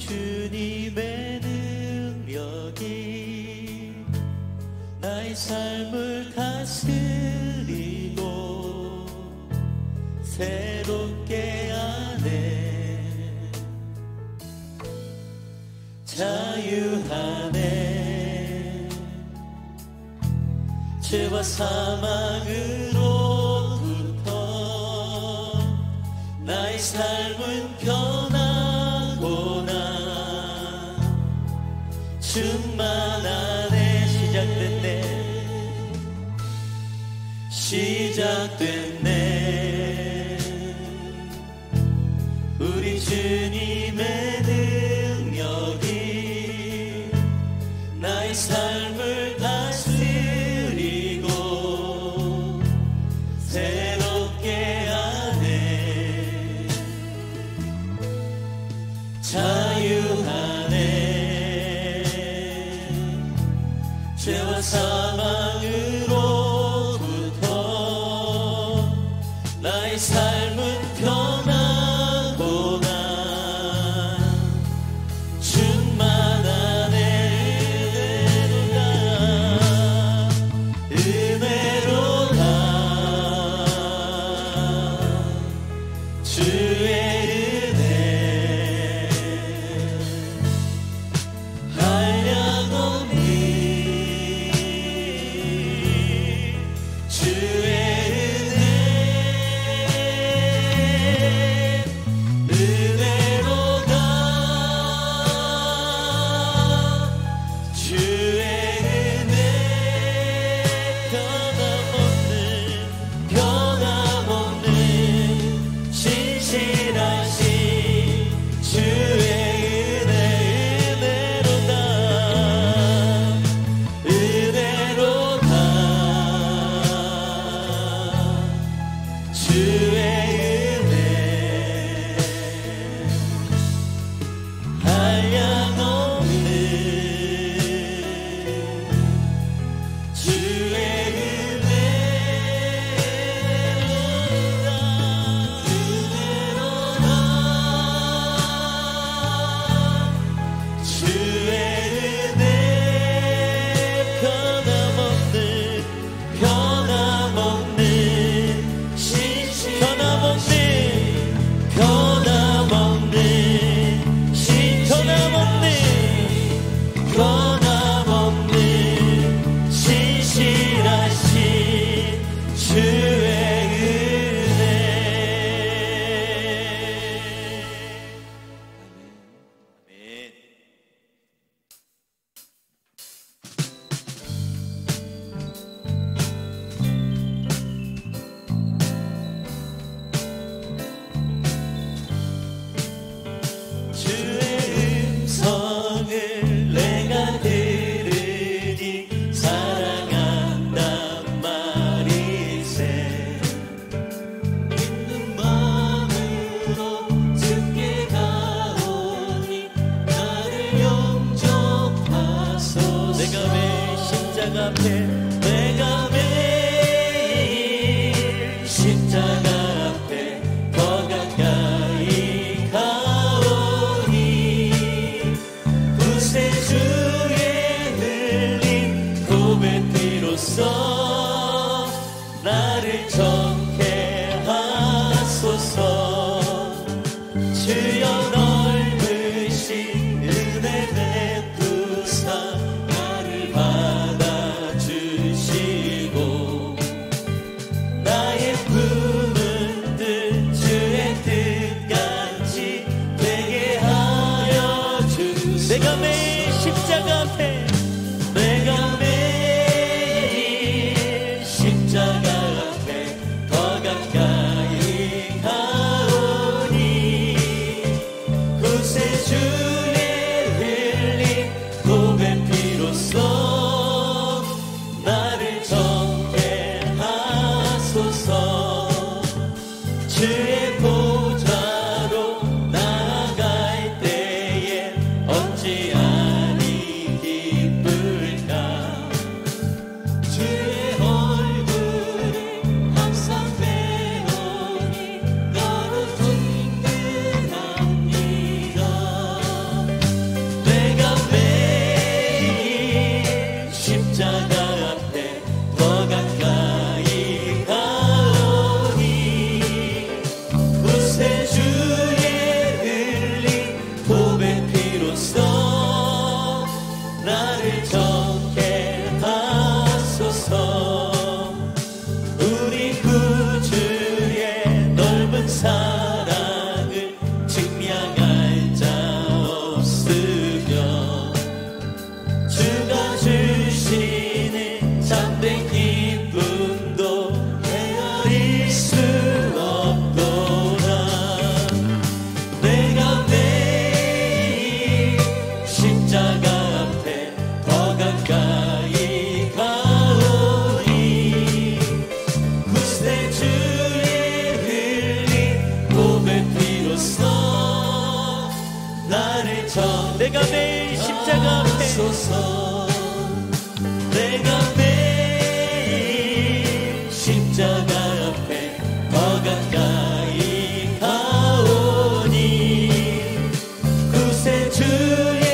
주님의 능력이 나의 삶을 다스리고 새롭게 하네. 자유하네. 죄와 사망으로부터 나의 삶은 변하구나. 충만하네. 시작됐네. 우리 주님의 능력이 나의 삶을 다스리고 새롭게 하네. 자유하네. 죄와 사망으로부터 나의 삶은 변하구나. 충만하네. 은혜로다. 주의 은혜 한량없니. 주의 은혜 은혜로다. 주의 은혜 변함없는 신실하신 주의 은혜 은혜로다. 은혜로다. 주의 은혜 한량없는 주의 은혜로다. 주의 은혜 변함없는 신실하신 주의 은혜. 아멘. 주의 음성을 내가 들으니 사랑한단 말일세. 있는 마음으로 주께 가오니 나를 영접하소서. 내가 매일 십자가 앞에 더 가까이 가오니 구세주의 흘린 고백 피로써 나를 정케 하소서. 주여 넓으신 은혜 베푸사 나를 받아주시고 나의 품은 뜻 주의 뜻같이 되게 하여 주소서. 내가 매일 십자가 앞에 더 가까이 가오니 구세주의 흘린 고백 피로써 나를 정케 하소서. 주의 보좌로 나아갈 때에 어찌하니 기쁠까. 주의 얼굴을 항상 배우니 너로 든든합니다. 나를 정 내가 매일 십자가 앞에 소서 내가 매일 십자가 앞에 더 가까이 가오니 구세주의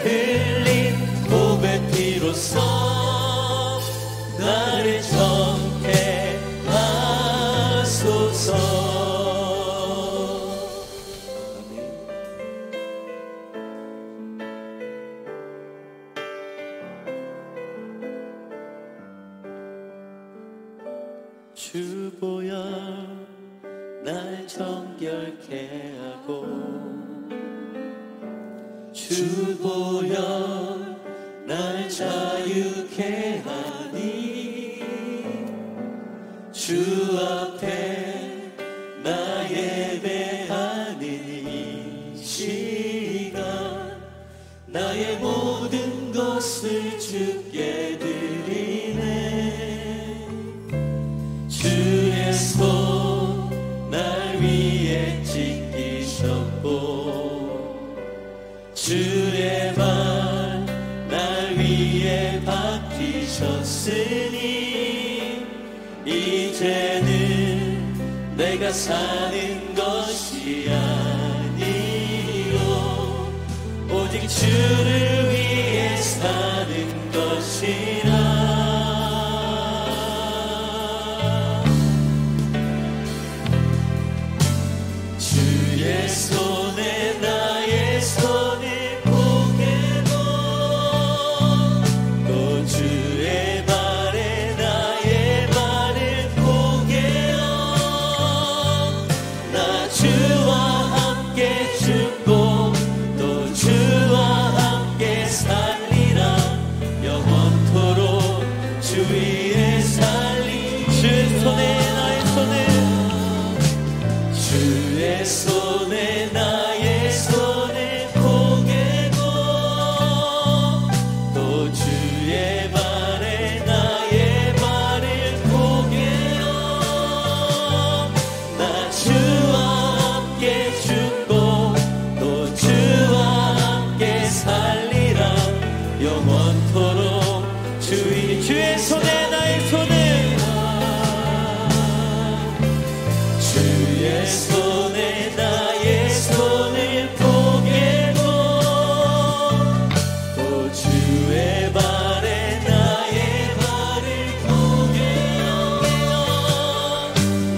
흘린 보배 피로써 나를 정케 하소서. 주 보여 날 정결케 하고 주 보여 날 자유케 하니 주 앞에 나 예배하는 이 시간 나의 모든 것을 주께 드리네. 주의 손 날 위에 지키셨고 주의 발 날 위에 박히셨으니 이제는 내가 사는 것이 아니요 오직 주를 위해 사는 것이라. 주의 손에 나의 손을 포개고 또 주의 발에 나의 발을 포개어 나 주와 함께 죽고 또 주와 함께 살리라. 영원토록 주 위에 살리. 주의 손에 나의 손을 주의 손에 나의 손을 포개고 또 주의 발에 나의 발을 포개어 나 주와 함께 죽고 또 주와 함께 살리라. 영원토록 주의 손에 나의 손을 주의 손에 나의 손을 포개고 또 주의 발에 나의 발을 포개어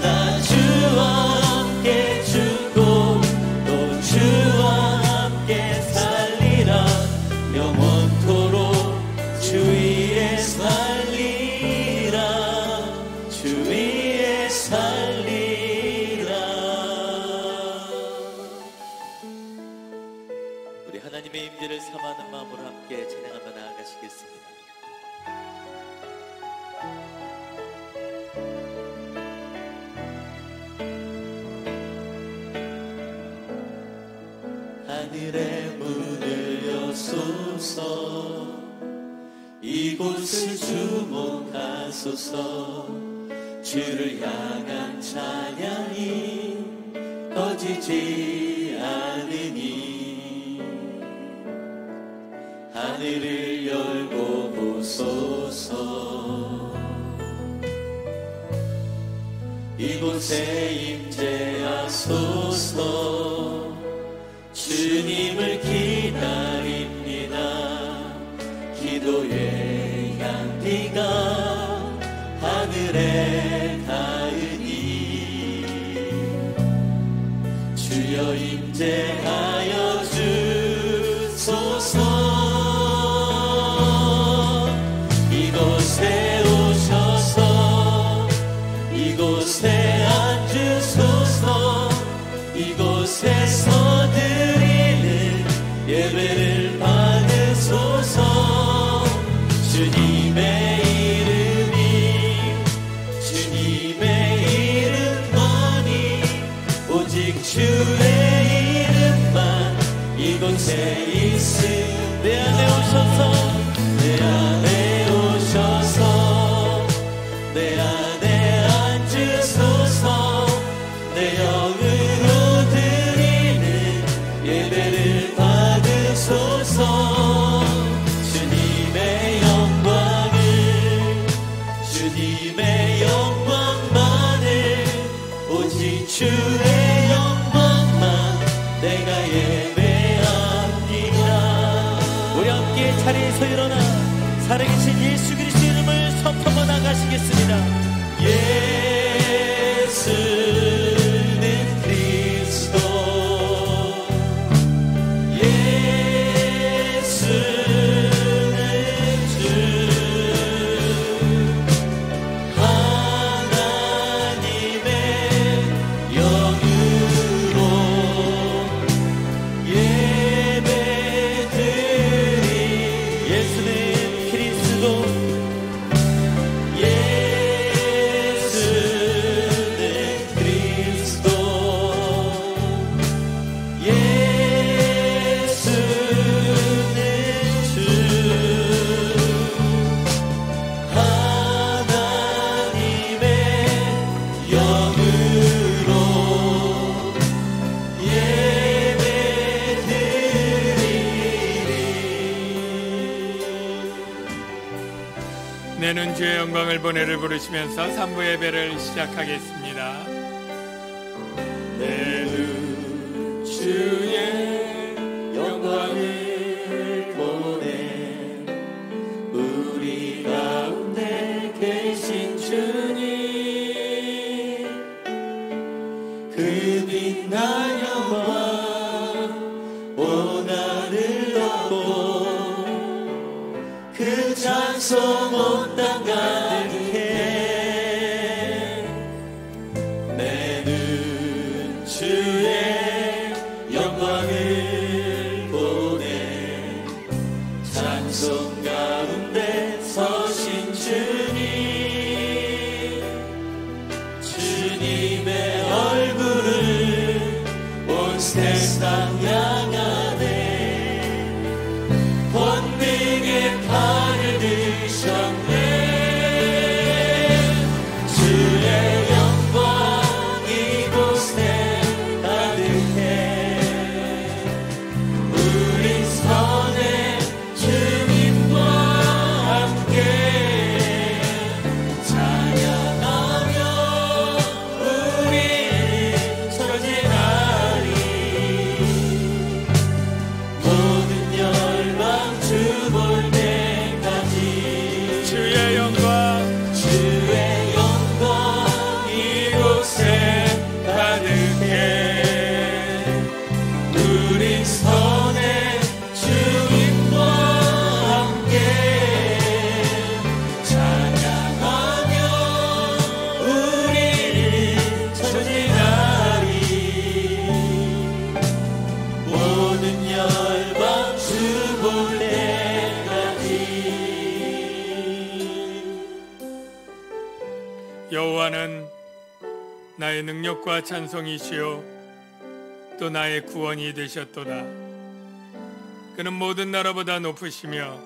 나 주와 함께 죽고 또 주와 함께 살리라. 영원토록 주 위에 살리라. 주 위에 살리라. 우리 하나님의 임재를 삼하는 마음으로 함께 찬양하며 나아가시겠습니다. 하늘의 문을 여소서 이곳을 주목하소서. 주를 향한 찬양이 꺼지지 않으니 하늘을 열고 보소서. 이곳에 임재하소서. 주님을 기다립니다. 기도의 향기가 하늘에 닿으니 주여 임재하여 주소서. 이곳에 오셔서 이곳에 앉으소서. 이곳에서 드리는 예배를 받으소서. 주님의 이름만이 오직 주의 이름만 이곳에 있음. 내 안에 오셔서 내 안에 오셔서 내 안에 앉으소서. 내 영으로 드리는 예배를 받으소서. 자리에서 일어나 살아계신 예수 그리스도 이름을 선포하고 나가시겠습니다. 예수는 그리스도 예수는 주 하나님의 영으로 예배드리 예수는 그리스도 내는 주의 영광을 보내를 부르시면서 3부 예배를 시작하겠습니다. 내는 주의 영광을 보내 우리 가운데 계신 주님 그 빛난 영광 원한을 얻고 그 찬송 온 땅 가득해 내는 주의 영광을 보내 찬송 가운데 서신 주님의 얼굴을 온 세상 향하네 권능의 팔을 드셨네 주의 영광 이곳에 가득해 우리 선에 주님과 함께 찬양하며 우리를 전진하리 모든 열방 주 볼 때까지 주의 영광 이곳에 가득해 우리 선에 주님과 함께 찬양하며 우리를 전진하리 모든 열방 주 볼 때까지 여호와는 나의 능력과 찬송이시요 또 나의 구원이 되셨도다. 그는 모든 나라보다 높으시며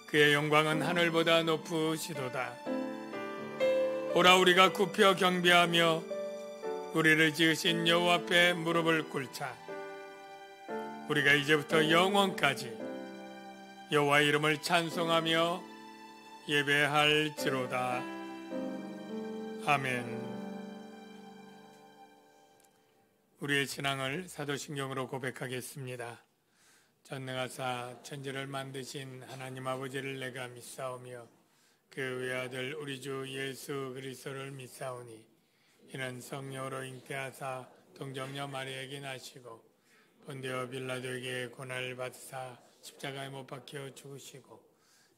그의 영광은 하늘보다 높으시도다. 오라 우리가 굽혀 경배하며 우리를 지으신 여호와 앞에 무릎을 꿇자. 우리가 이제부터 영원까지 여호와 이름을 찬송하며 예배할지로다. 아멘. 우리의 신앙을 사도신경으로 고백하겠습니다. 전능하사 천지를 만드신 하나님 아버지를 내가 믿사오며 그 외아들 우리 주 예수 그리스도를 믿사오니 이는 성령으로 잉태하사 동정녀 마리아에게 나시고 본디오 빌라도에게 고난을 받으사 십자가에 못 박혀 죽으시고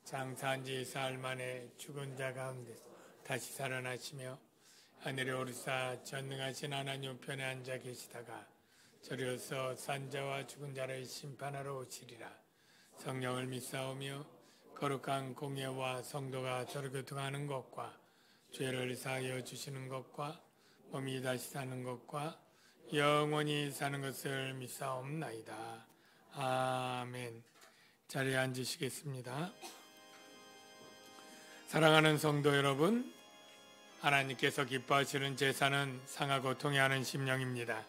장사한 지 사흘 만에 죽은 자 가운데서 다시 살아나시며 하늘에 오르사 전능하신 하나님 우편에 앉아 계시다가 저리로서 산자와 죽은 자를 심판하러 오시리라. 성령을 믿사오며 거룩한 공예와 성도가 서로 교통하는 것과 죄를 사하여 주시는 것과 몸이 다시 사는 것과 영원히 사는 것을 믿사옵나이다. 아멘. 자리에 앉으시겠습니다. 사랑하는 성도 여러분, 하나님께서 기뻐하시는 제사는 상하고 통회하는 심령입니다.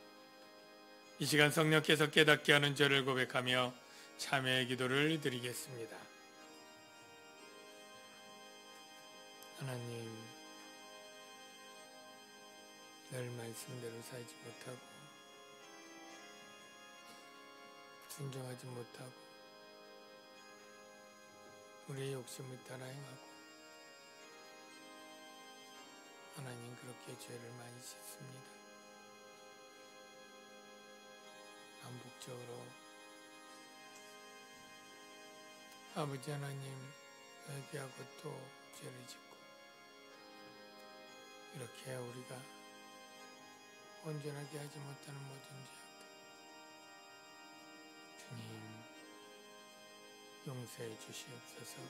이 시간 성령께서 깨닫게 하는 죄를 고백하며 참회의 기도를 드리겠습니다. 하나님, 늘 말씀대로 살지 못하고 순종하지 못하고 우리의 욕심을 따라 행하고 하나님 그렇게 죄를 많이 짓습니다. 반복적으로 아버지 하나님 회개하고 또 죄를 짓고 이렇게 우리가 온전하게 하지 못하는 모든 죄악들 주님 용서해 주시옵소서.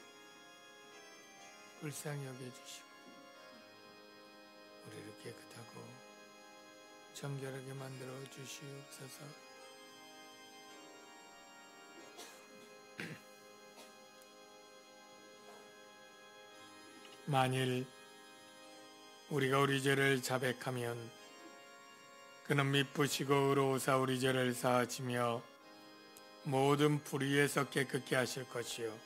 불쌍히 여겨주시고 우리를 깨끗하고 정결하게 만들어 주시옵소서. 만일 우리가 우리 죄를 자백하면 그는 미쁘시고 의로우사 우리 죄를 사하시며 모든 불의에서 깨끗게 하실 것이요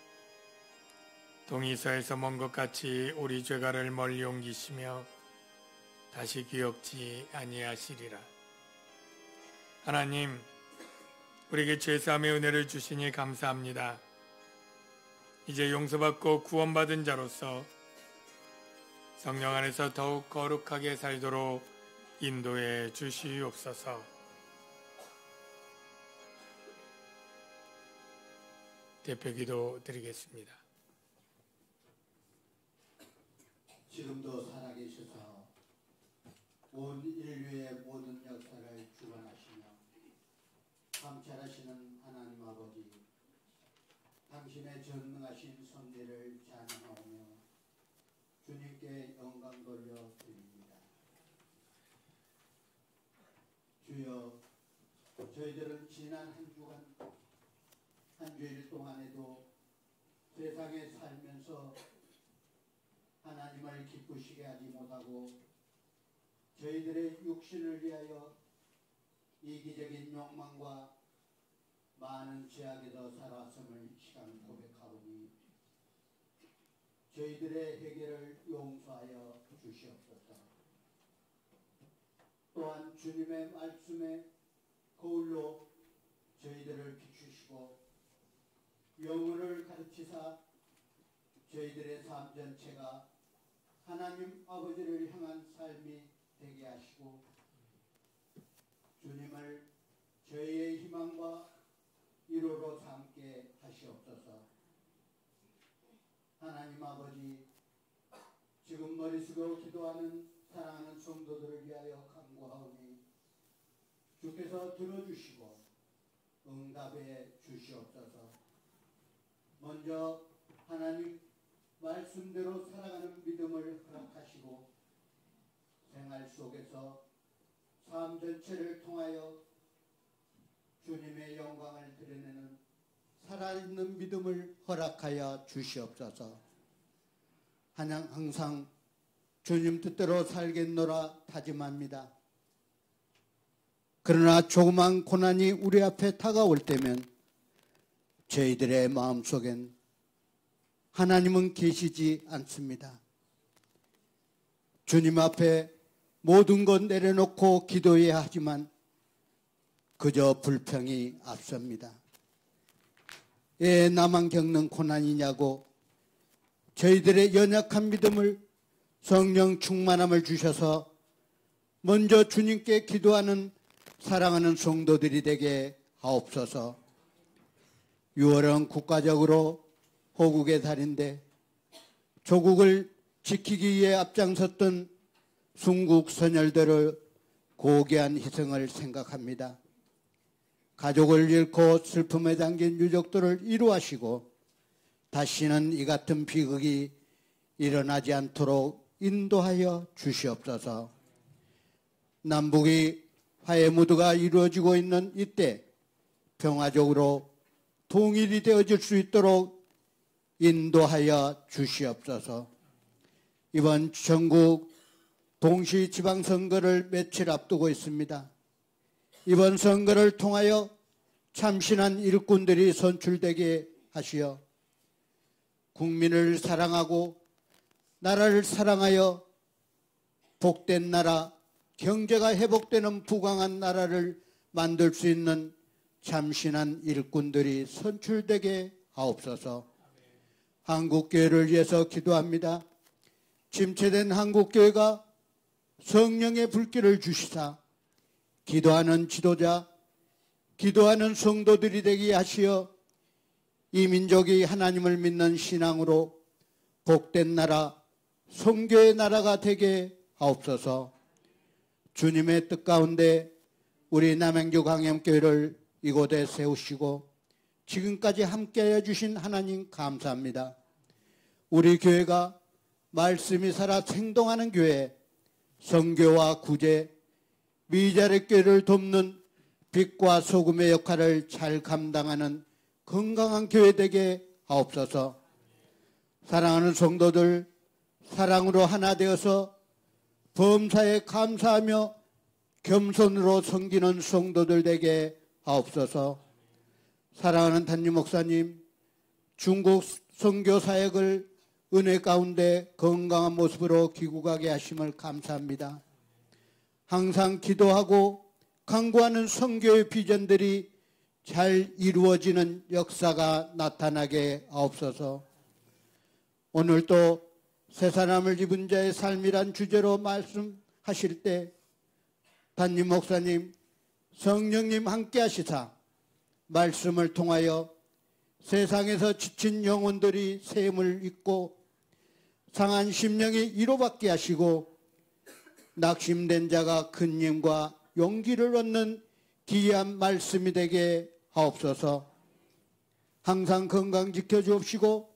동이서에서 먼 것 같이 우리 죄가를 멀리 옮기시며 다시 기억지 아니하시리라. 하나님, 우리에게 죄사함의 은혜를 주시니 감사합니다. 이제 용서받고 구원받은 자로서 성령 안에서 더욱 거룩하게 살도록 인도해 주시옵소서. 대표기도 드리겠습니다. 지금도 살아계셔서 온 인류의 모든 역사를 주관하시며 감찰하시는 하나님 아버지, 당신의 전능하신 섭리를 찬양하오며 주님께 영광 돌려 드립니다. 주여, 저희들은 지난 한 주간 한 주일 동안에도 세상에 살면서 하나님을 기쁘시게 하지 못하고 저희들의 육신을 위하여 이기적인 욕망과 많은 죄악에서 살아왔음을 시간 고백하오니 저희들의 해결을 용서하여 주시옵소서. 또한 주님의 말씀에 거울로 저희들을 비추시고 영혼을 가르치사 저희들의 삶 전체가 하나님 아버지를 향한 삶이 되게 하시고 주님을 저희의 희망과 위로로 삼게 하시옵소서. 하나님 아버지, 지금 머리 숙여 기도하는 사랑하는 성도들을 위하여 간구하오니 주께서 들어주시고 응답해 주시옵소서. 먼저 하나님 말씀대로 살아가는 믿음을 허락하시고 생활 속에서 삶 전체를 통하여 주님의 영광을 드러내는 살아있는 믿음을 허락하여 주시옵소서. 항상 주님 뜻대로 살겠노라 다짐합니다. 그러나 조그만 고난이 우리 앞에 다가올 때면 저희들의 마음속엔 하나님은 계시지 않습니다. 주님 앞에 모든 것 내려놓고 기도해야 하지만 그저 불평이 앞섭니다. 왜 나만 겪는 고난이냐고 저희들의 연약한 믿음을 성령 충만함을 주셔서 먼저 주님께 기도하는 사랑하는 성도들이 되게 하옵소서. 6월은 국가적으로 호국의 달인데 조국을 지키기 위해 앞장섰던 순국 선열들의 고귀한 희생을 생각합니다. 가족을 잃고 슬픔에 잠긴 유족들을 위로하시고 다시는 이 같은 비극이 일어나지 않도록 인도하여 주시옵소서. 남북이 화해 무드가 이루어지고 있는 이때 평화적으로 통일이 되어질 수 있도록 인도하여 주시옵소서. 이번 전국 동시 지방선거를 며칠 앞두고 있습니다. 이번 선거를 통하여 참신한 일꾼들이 선출되게 하시어 국민을 사랑하고 나라를 사랑하여 복된 나라, 경제가 회복되는 부강한 나라를 만들 수 있는 참신한 일꾼들이 선출되게 하옵소서. 한국교회를 위해서 기도합니다. 침체된 한국교회가 성령의 불길을 주시사 기도하는 지도자, 기도하는 성도들이 되게 하시어 이 민족이 하나님을 믿는 신앙으로 복된 나라, 성교의 나라가 되게 하옵소서. 주님의 뜻 가운데 우리 남양주 강염교회를 이곳에 세우시고 지금까지 함께하여 주신 하나님 감사합니다. 우리 교회가 말씀이 살아 생동하는 교회, 선교와 구제, 미자립 교회를 돕는 빛과 소금의 역할을 잘 감당하는 건강한 교회 되게 하옵소서. 사랑하는 성도들, 사랑으로 하나 되어서 범사에 감사하며 겸손으로 섬기는 성도들 되게 하옵소서. 사랑하는 담임 목사님, 중국 선교 사역을 은혜 가운데 건강한 모습으로 귀국하게 하심을 감사합니다. 항상 기도하고 강구하는 선교의 비전들이 잘 이루어지는 역사가 나타나게 하옵소서. 오늘도 새 사람을 입은 자의 삶이란 주제로 말씀하실 때 담임 목사님, 성령님 함께 하시사 말씀을 통하여 세상에서 지친 영혼들이 샘을 잊고 상한 심령이 위로받게 하시고 낙심된 자가 큰 힘과 용기를 얻는 귀한 말씀이 되게 하옵소서. 항상 건강 지켜주옵시고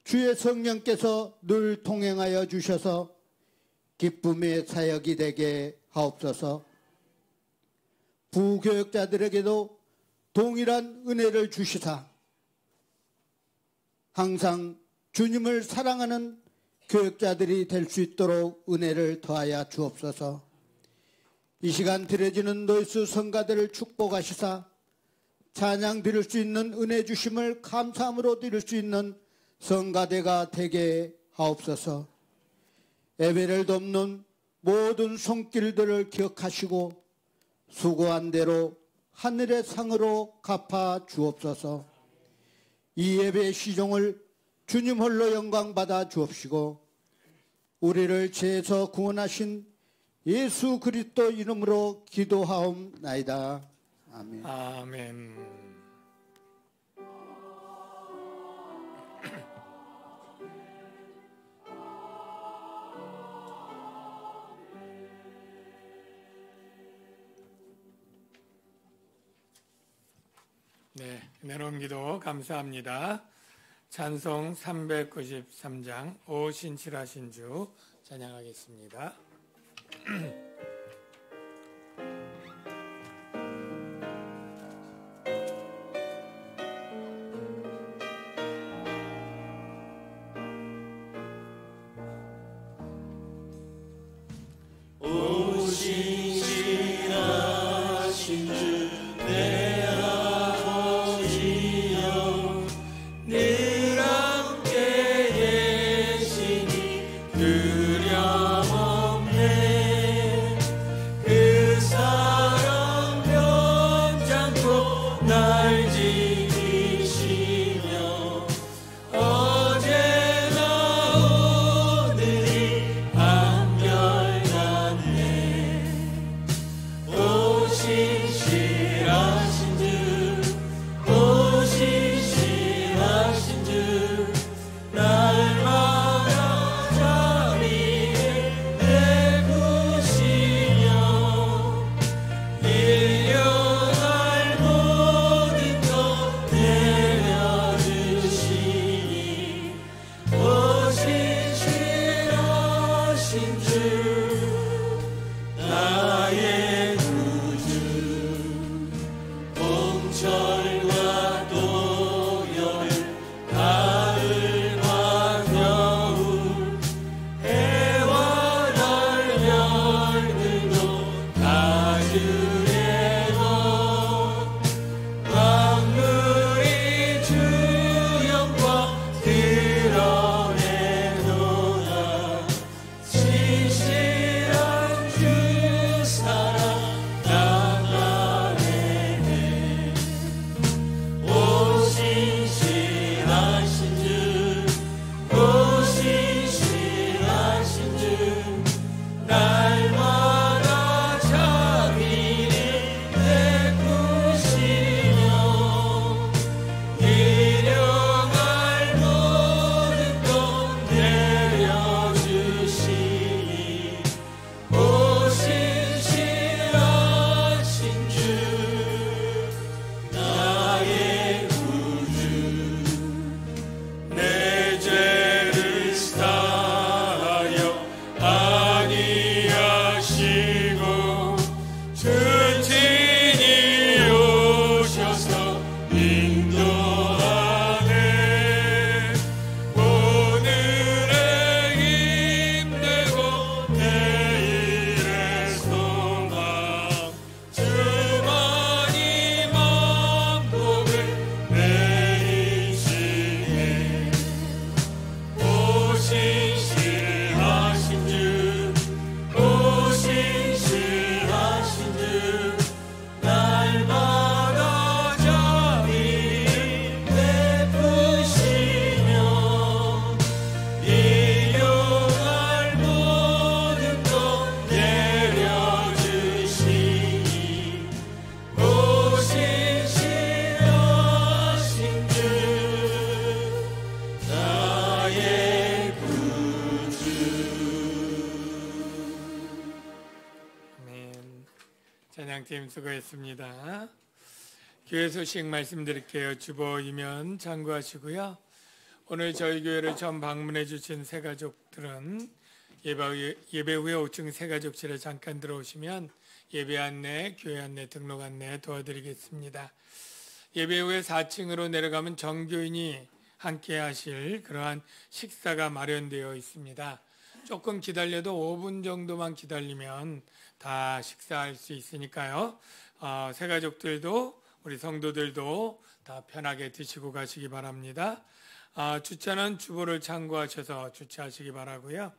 주의 성령께서 늘 동행하여 주셔서 기쁨의 사역이 되게 하옵소서. 부교역자들에게도 동일한 은혜를 주시사 항상 주님을 사랑하는 교역자들이 될 수 있도록 은혜를 더하여 주옵소서. 이 시간 드려지는 노이스 성가들을 축복하시사 찬양 드릴 수 있는 은혜 주심을 감사함으로 드릴 수 있는 성가대가 되게 하옵소서. 예배를 돕는 모든 손길들을 기억하시고 수고한 대로 하늘의 상으로 갚아 주옵소서. 이 예배의 시종을 주님 홀로 영광받아 주옵시고 우리를 죄에서 구원하신 예수 그리스도 이름으로 기도하옵나이다. 아멘. 아멘. 네, 은혜로운 기도 감사합니다. 찬송 393장 오신칠하신 주 찬양하겠습니다. 오신칠하신 주 내 아버지여 늘 함께 계시니 두려움없네 찬양팀 수고했습니다. 교회 소식 말씀드릴게요. 주보이면 참고하시고요. 오늘 저희 교회를 처음 방문해 주신 새가족들은 예배 후에 5층 새가족실에 잠깐 들어오시면 예배 안내, 교회 안내, 등록 안내 도와드리겠습니다. 예배 후에 4층으로 내려가면 정교인이 함께 하실 그러한 식사가 마련되어 있습니다. 조금 기다려도 5분 정도만 기다리면 다 식사할 수 있으니까요. 새가족들도 우리 성도들도 다 편하게 드시고 가시기 바랍니다. 주차는 주보를 참고하셔서 주차하시기 바라고요.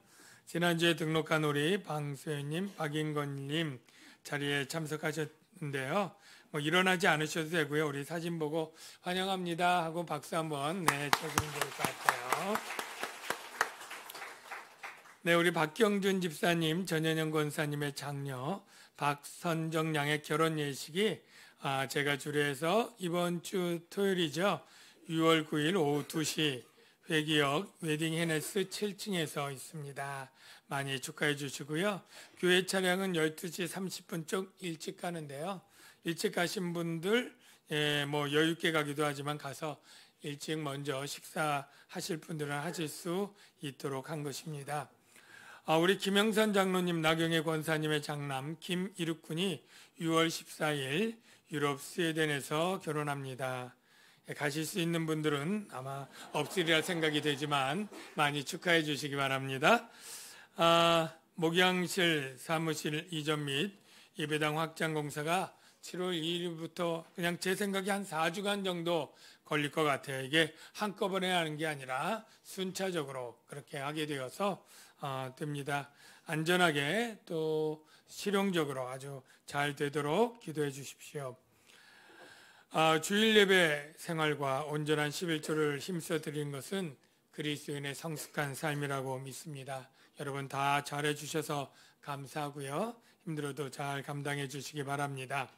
지난주에 등록한 우리 방수현님, 박인건님 자리에 참석하셨는데요. 일어나지 않으셔도 되고요. 우리 사진 보고 환영합니다 하고 박수 한번 쳐주면 좋을 것 같아요. 네, 우리 박경준 집사님, 전현영 권사님의 장녀 박선정 양의 결혼 예식이 제가 주례해서 이번 주 토요일이죠. 6월 9일 오후 2시 회기역 웨딩 헤네스 7층에서 있습니다. 많이 축하해 주시고요. 교회 차량은 12시 30분 쪽 일찍 가는데요. 일찍 가신 분들 여유 있게 가기도 하지만 가서 일찍 먼저 식사하실 분들은 하실 수 있도록 한 것입니다. 우리 김영산 장로님, 나경애 권사님의 장남 김이륙군이 6월 14일 유럽 스웨덴에서 결혼합니다. 가실 수 있는 분들은 아마 없으리라 생각이 되지만 많이 축하해 주시기 바랍니다. 목양실 사무실 이전 및 예배당 확장 공사가 7월 2일부터 그냥 제 생각에 한 4주간 정도 걸릴 것 같아요. 이게 한꺼번에 하는 게 아니라 순차적으로 그렇게 하게 되어서 됩니다. 안전하게 또 실용적으로 아주 잘 되도록 기도해 주십시오. 주일 예배 생활과 온전한 11조를 힘써 드리는 것은 그리스도인의 성숙한 삶이라고 믿습니다. 여러분 다 잘해 주셔서 감사하고요. 힘들어도 잘 감당해 주시기 바랍니다.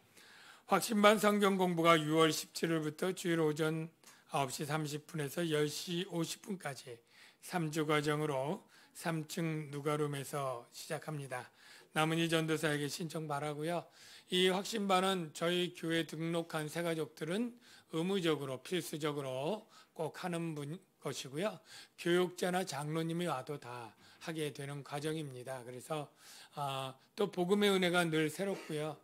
확신반 성경 공부가 6월 17일부터 주일 오전 9시 30분에서 10시 50분까지 3주 과정으로 3층 누가룸에서 시작합니다. 남은이 전도사에게 신청 바라고요. 이 확신반은 저희 교회 등록한 새가족들은 의무적으로 필수적으로 꼭 하는 것이고요. 교육자나 장로님이 와도 다 하게 되는 과정입니다. 그래서 또 복음의 은혜가 늘 새롭고요.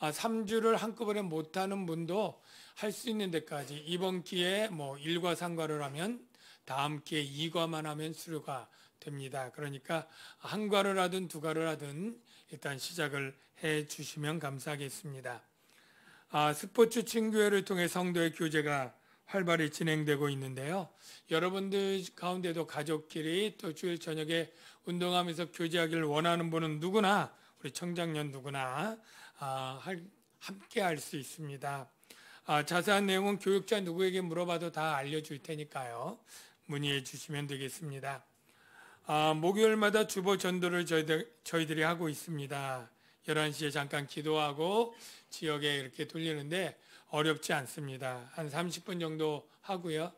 3주를 한꺼번에 못하는 분도 할 수 있는 데까지 이번 기회에 1과 3과를 하면 다음 기회에 2과만 하면 수료가 됩니다. 그러니까 한 과를 하든 두 과를 하든 일단 시작을 해 주시면 감사하겠습니다. 스포츠 친교회를 통해 성도의 교제가 활발히 진행되고 있는데요. 여러분들 가운데도 가족끼리 또 주일 저녁에 운동하면서 교제하기를 원하는 분은 누구나 우리 청장년 누구나 함께 할 수 있습니다. 자세한 내용은 교육자 누구에게 물어봐도 다 알려줄 테니까요. 문의해 주시면 되겠습니다. 목요일마다 주보 전도를 저희들이 하고 있습니다. 11시에 잠깐 기도하고 지역에 이렇게 돌리는데 어렵지 않습니다. 한 30분 정도 하고요.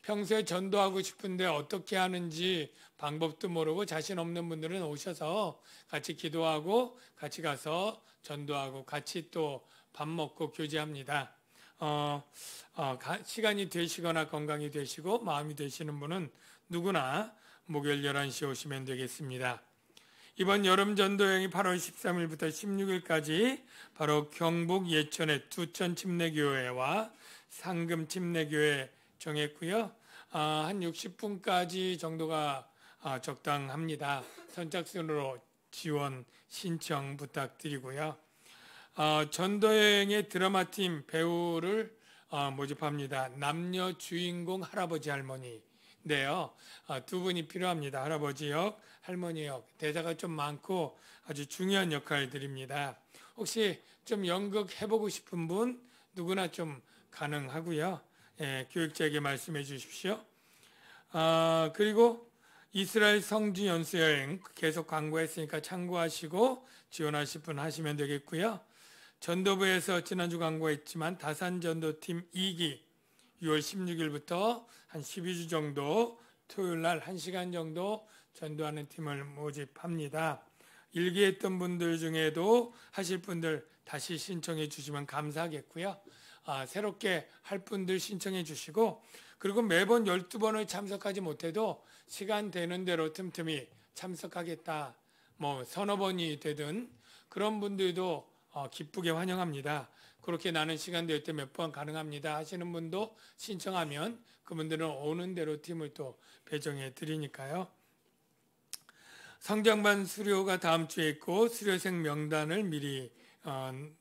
평소에 전도하고 싶은데 어떻게 하는지 방법도 모르고 자신 없는 분들은 오셔서 같이 기도하고 같이 가서 전도하고 같이 또 밥 먹고 교제합니다. 시간이 되시거나 건강이 되시고 마음이 되시는 분은 누구나 목요일 11시에 오시면 되겠습니다. 이번 여름 전도여행이 8월 13일부터 16일까지 바로 경북 예천의 두천 침례교회와 상금 침례교회 정했고요. 한 60분까지 정도가 적당합니다. 선착순으로 지원 신청 부탁드리고요. 전도여행의 드라마팀 배우를 모집합니다. 남녀 주인공 할아버지 할머니인데요. 두 분이 필요합니다. 할아버지 역, 할머니 역. 대사가 좀 많고 아주 중요한 역할들입니다. 혹시 좀 연극 해보고 싶은 분 누구나 좀 가능하고요. 교육자에게 말씀해 주십시오. 그리고 이스라엘 성지 연수 여행 계속 광고했으니까 참고하시고 지원하실 분 하시면 되겠고요. 전도부에서 지난주 광고했지만 다산전도팀 2기 6월 16일부터 한 12주 정도 토요일 날 1시간 정도 전도하는 팀을 모집합니다. 일기했던 분들 중에도 하실 분들 다시 신청해 주시면 감사하겠고요. 새롭게 할 분들 신청해 주시고, 그리고 매번 12번을 참석하지 못해도 시간 되는 대로 틈틈이 참석하겠다, 뭐 서너 번이 되든 그런 분들도 기쁘게 환영합니다. 그렇게 나는 시간 될 때 몇 번 가능합니다 하시는 분도 신청하면 그분들은 오는 대로 팀을 또 배정해 드리니까요. 성장반 수료가 다음 주에 있고 수료생 명단을 미리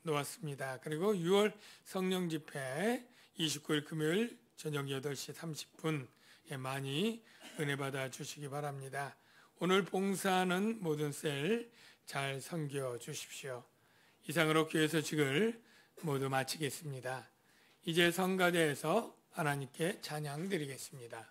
놓았습니다. 그리고 6월 성령 집회 29일 금요일 저녁 8시 30분에 많이 은혜 받아 주시기 바랍니다. 오늘 봉사하는 모든 셀 잘 섬겨 주십시오. 이상으로 교회 소식을 모두 마치겠습니다. 이제 성가대에서 하나님께 찬양 드리겠습니다.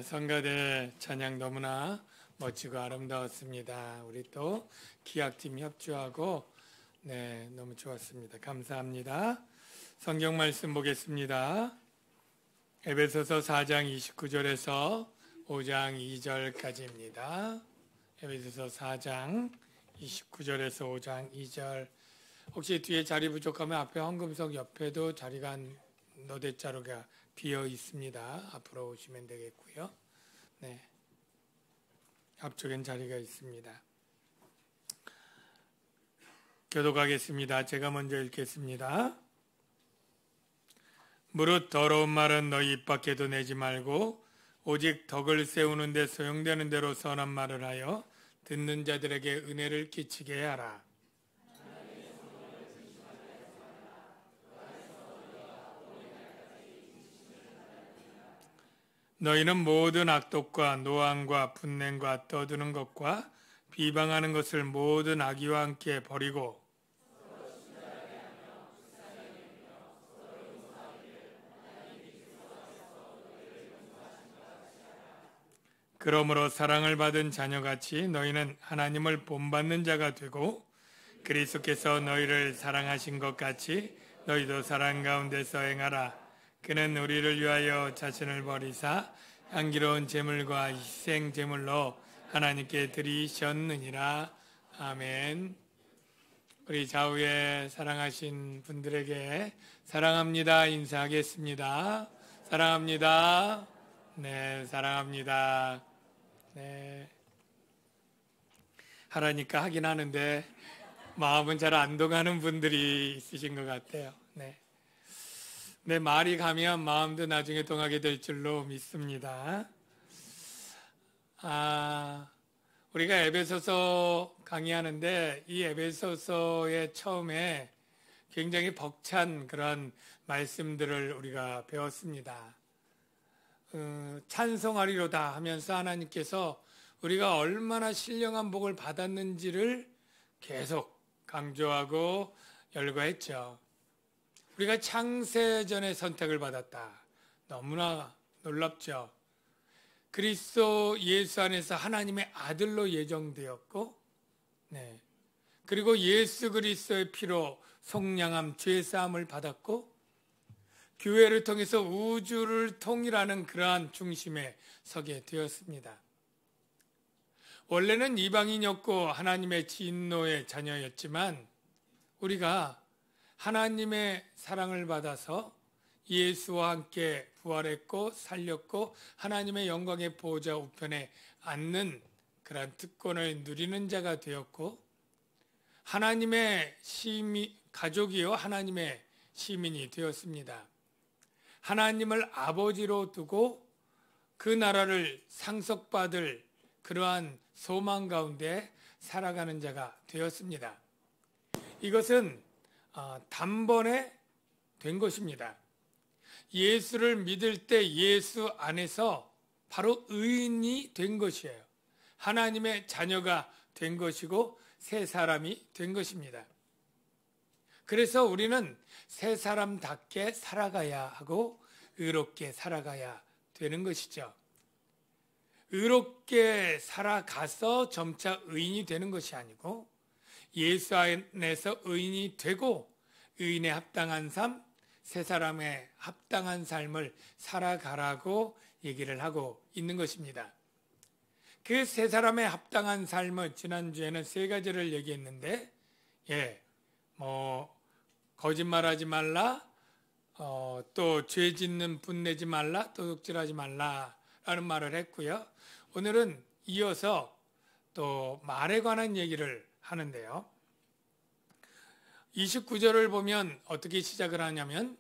성가대 찬양 너무나 멋지고 아름다웠습니다. 우리 또 기악팀 협주하고 너무 좋았습니다. 감사합니다. 성경 말씀 보겠습니다. 에베소서 4장 29절에서 5장 2절까지입니다. 에베소서 4장 29절에서 5장 2절. 혹시 뒤에 자리 부족하면 앞에 황금석 옆에도 자리가 노대자루가 비어 있습니다. 앞으로 오시면 되겠고요. 앞쪽엔 자리가 있습니다. 교독하겠습니다. 제가 먼저 읽겠습니다. 무릇 더러운 말은 너희 입 밖에도 내지 말고 오직 덕을 세우는 데 소용되는 대로 선한 말을 하여 듣는 자들에게 은혜를 끼치게 하라. 너희는 모든 악독과 노함과 분냄과 떠드는 것과 비방하는 것을 모든 악의와 함께 버리고 그러므로 사랑을 받은 자녀같이 너희는 하나님을 본받는 자가 되고 그리스도께서 너희를 사랑하신 것 같이 너희도 사랑 가운데서 행하라. 그는 우리를 위하여 자신을 버리사 향기로운 제물과 희생 제물로 하나님께 드리셨느니라. 아멘. 우리 좌우에 사랑하신 분들에게 사랑합니다 인사하겠습니다. 사랑합니다. 네, 사랑합니다. 네. 하라니까 하긴 하는데 마음은 잘 안 동하는 분들이 있으신 것 같아요. 내 말이 가면 마음도 나중에 동하게 될 줄로 믿습니다. 우리가 에베소서 강의하는데 이 에베소서의 처음에 굉장히 벅찬 그런 말씀들을 우리가 배웠습니다. 찬송하리로다 하면서 하나님께서 우리가 얼마나 신령한 복을 받았는지를 계속 강조하고 열거했죠. 우리가 창세전에 선택을 받았다. 너무나 놀랍죠. 그리스도 예수 안에서 하나님의 아들로 예정되었고, 그리고 예수 그리스도의 피로 속량함 죄사함을 받았고, 교회를 통해서 우주를 통일하는 그러한 중심에 서게 되었습니다. 원래는 이방인이었고 하나님의 진노의 자녀였지만 우리가 하나님의 사랑을 받아서 예수와 함께 부활했고 살렸고 하나님의 영광의 보호자 우편에 앉는 그런 특권을 누리는 자가 되었고 하나님의 가족이요 하나님의 시민이 되었습니다. 하나님을 아버지로 두고 그 나라를 상속받을 그러한 소망 가운데 살아가는 자가 되었습니다. 이것은 단번에 된 것입니다. 예수를 믿을 때 예수 안에서 바로 의인이 된 것이에요. 하나님의 자녀가 된 것이고 새 사람이 된 것입니다. 그래서 우리는 새 사람답게 살아가야 하고 의롭게 살아가야 되는 것이죠. 의롭게 살아가서 점차 의인이 되는 것이 아니고 예수 안에서 의인이 되고 의인에 합당한 삶, 새 사람에 합당한 삶을 살아가라고 얘기를 하고 있는 것입니다. 그 새 사람에 합당한 삶을 지난주에는 세 가지를 얘기했는데 거짓말하지 말라, 또 죄 짓는 분내지 말라, 도둑질하지 말라라는 말을 했고요. 오늘은 이어서 또 말에 관한 얘기를 하는데요. 29절을 보면 어떻게 시작을 하냐면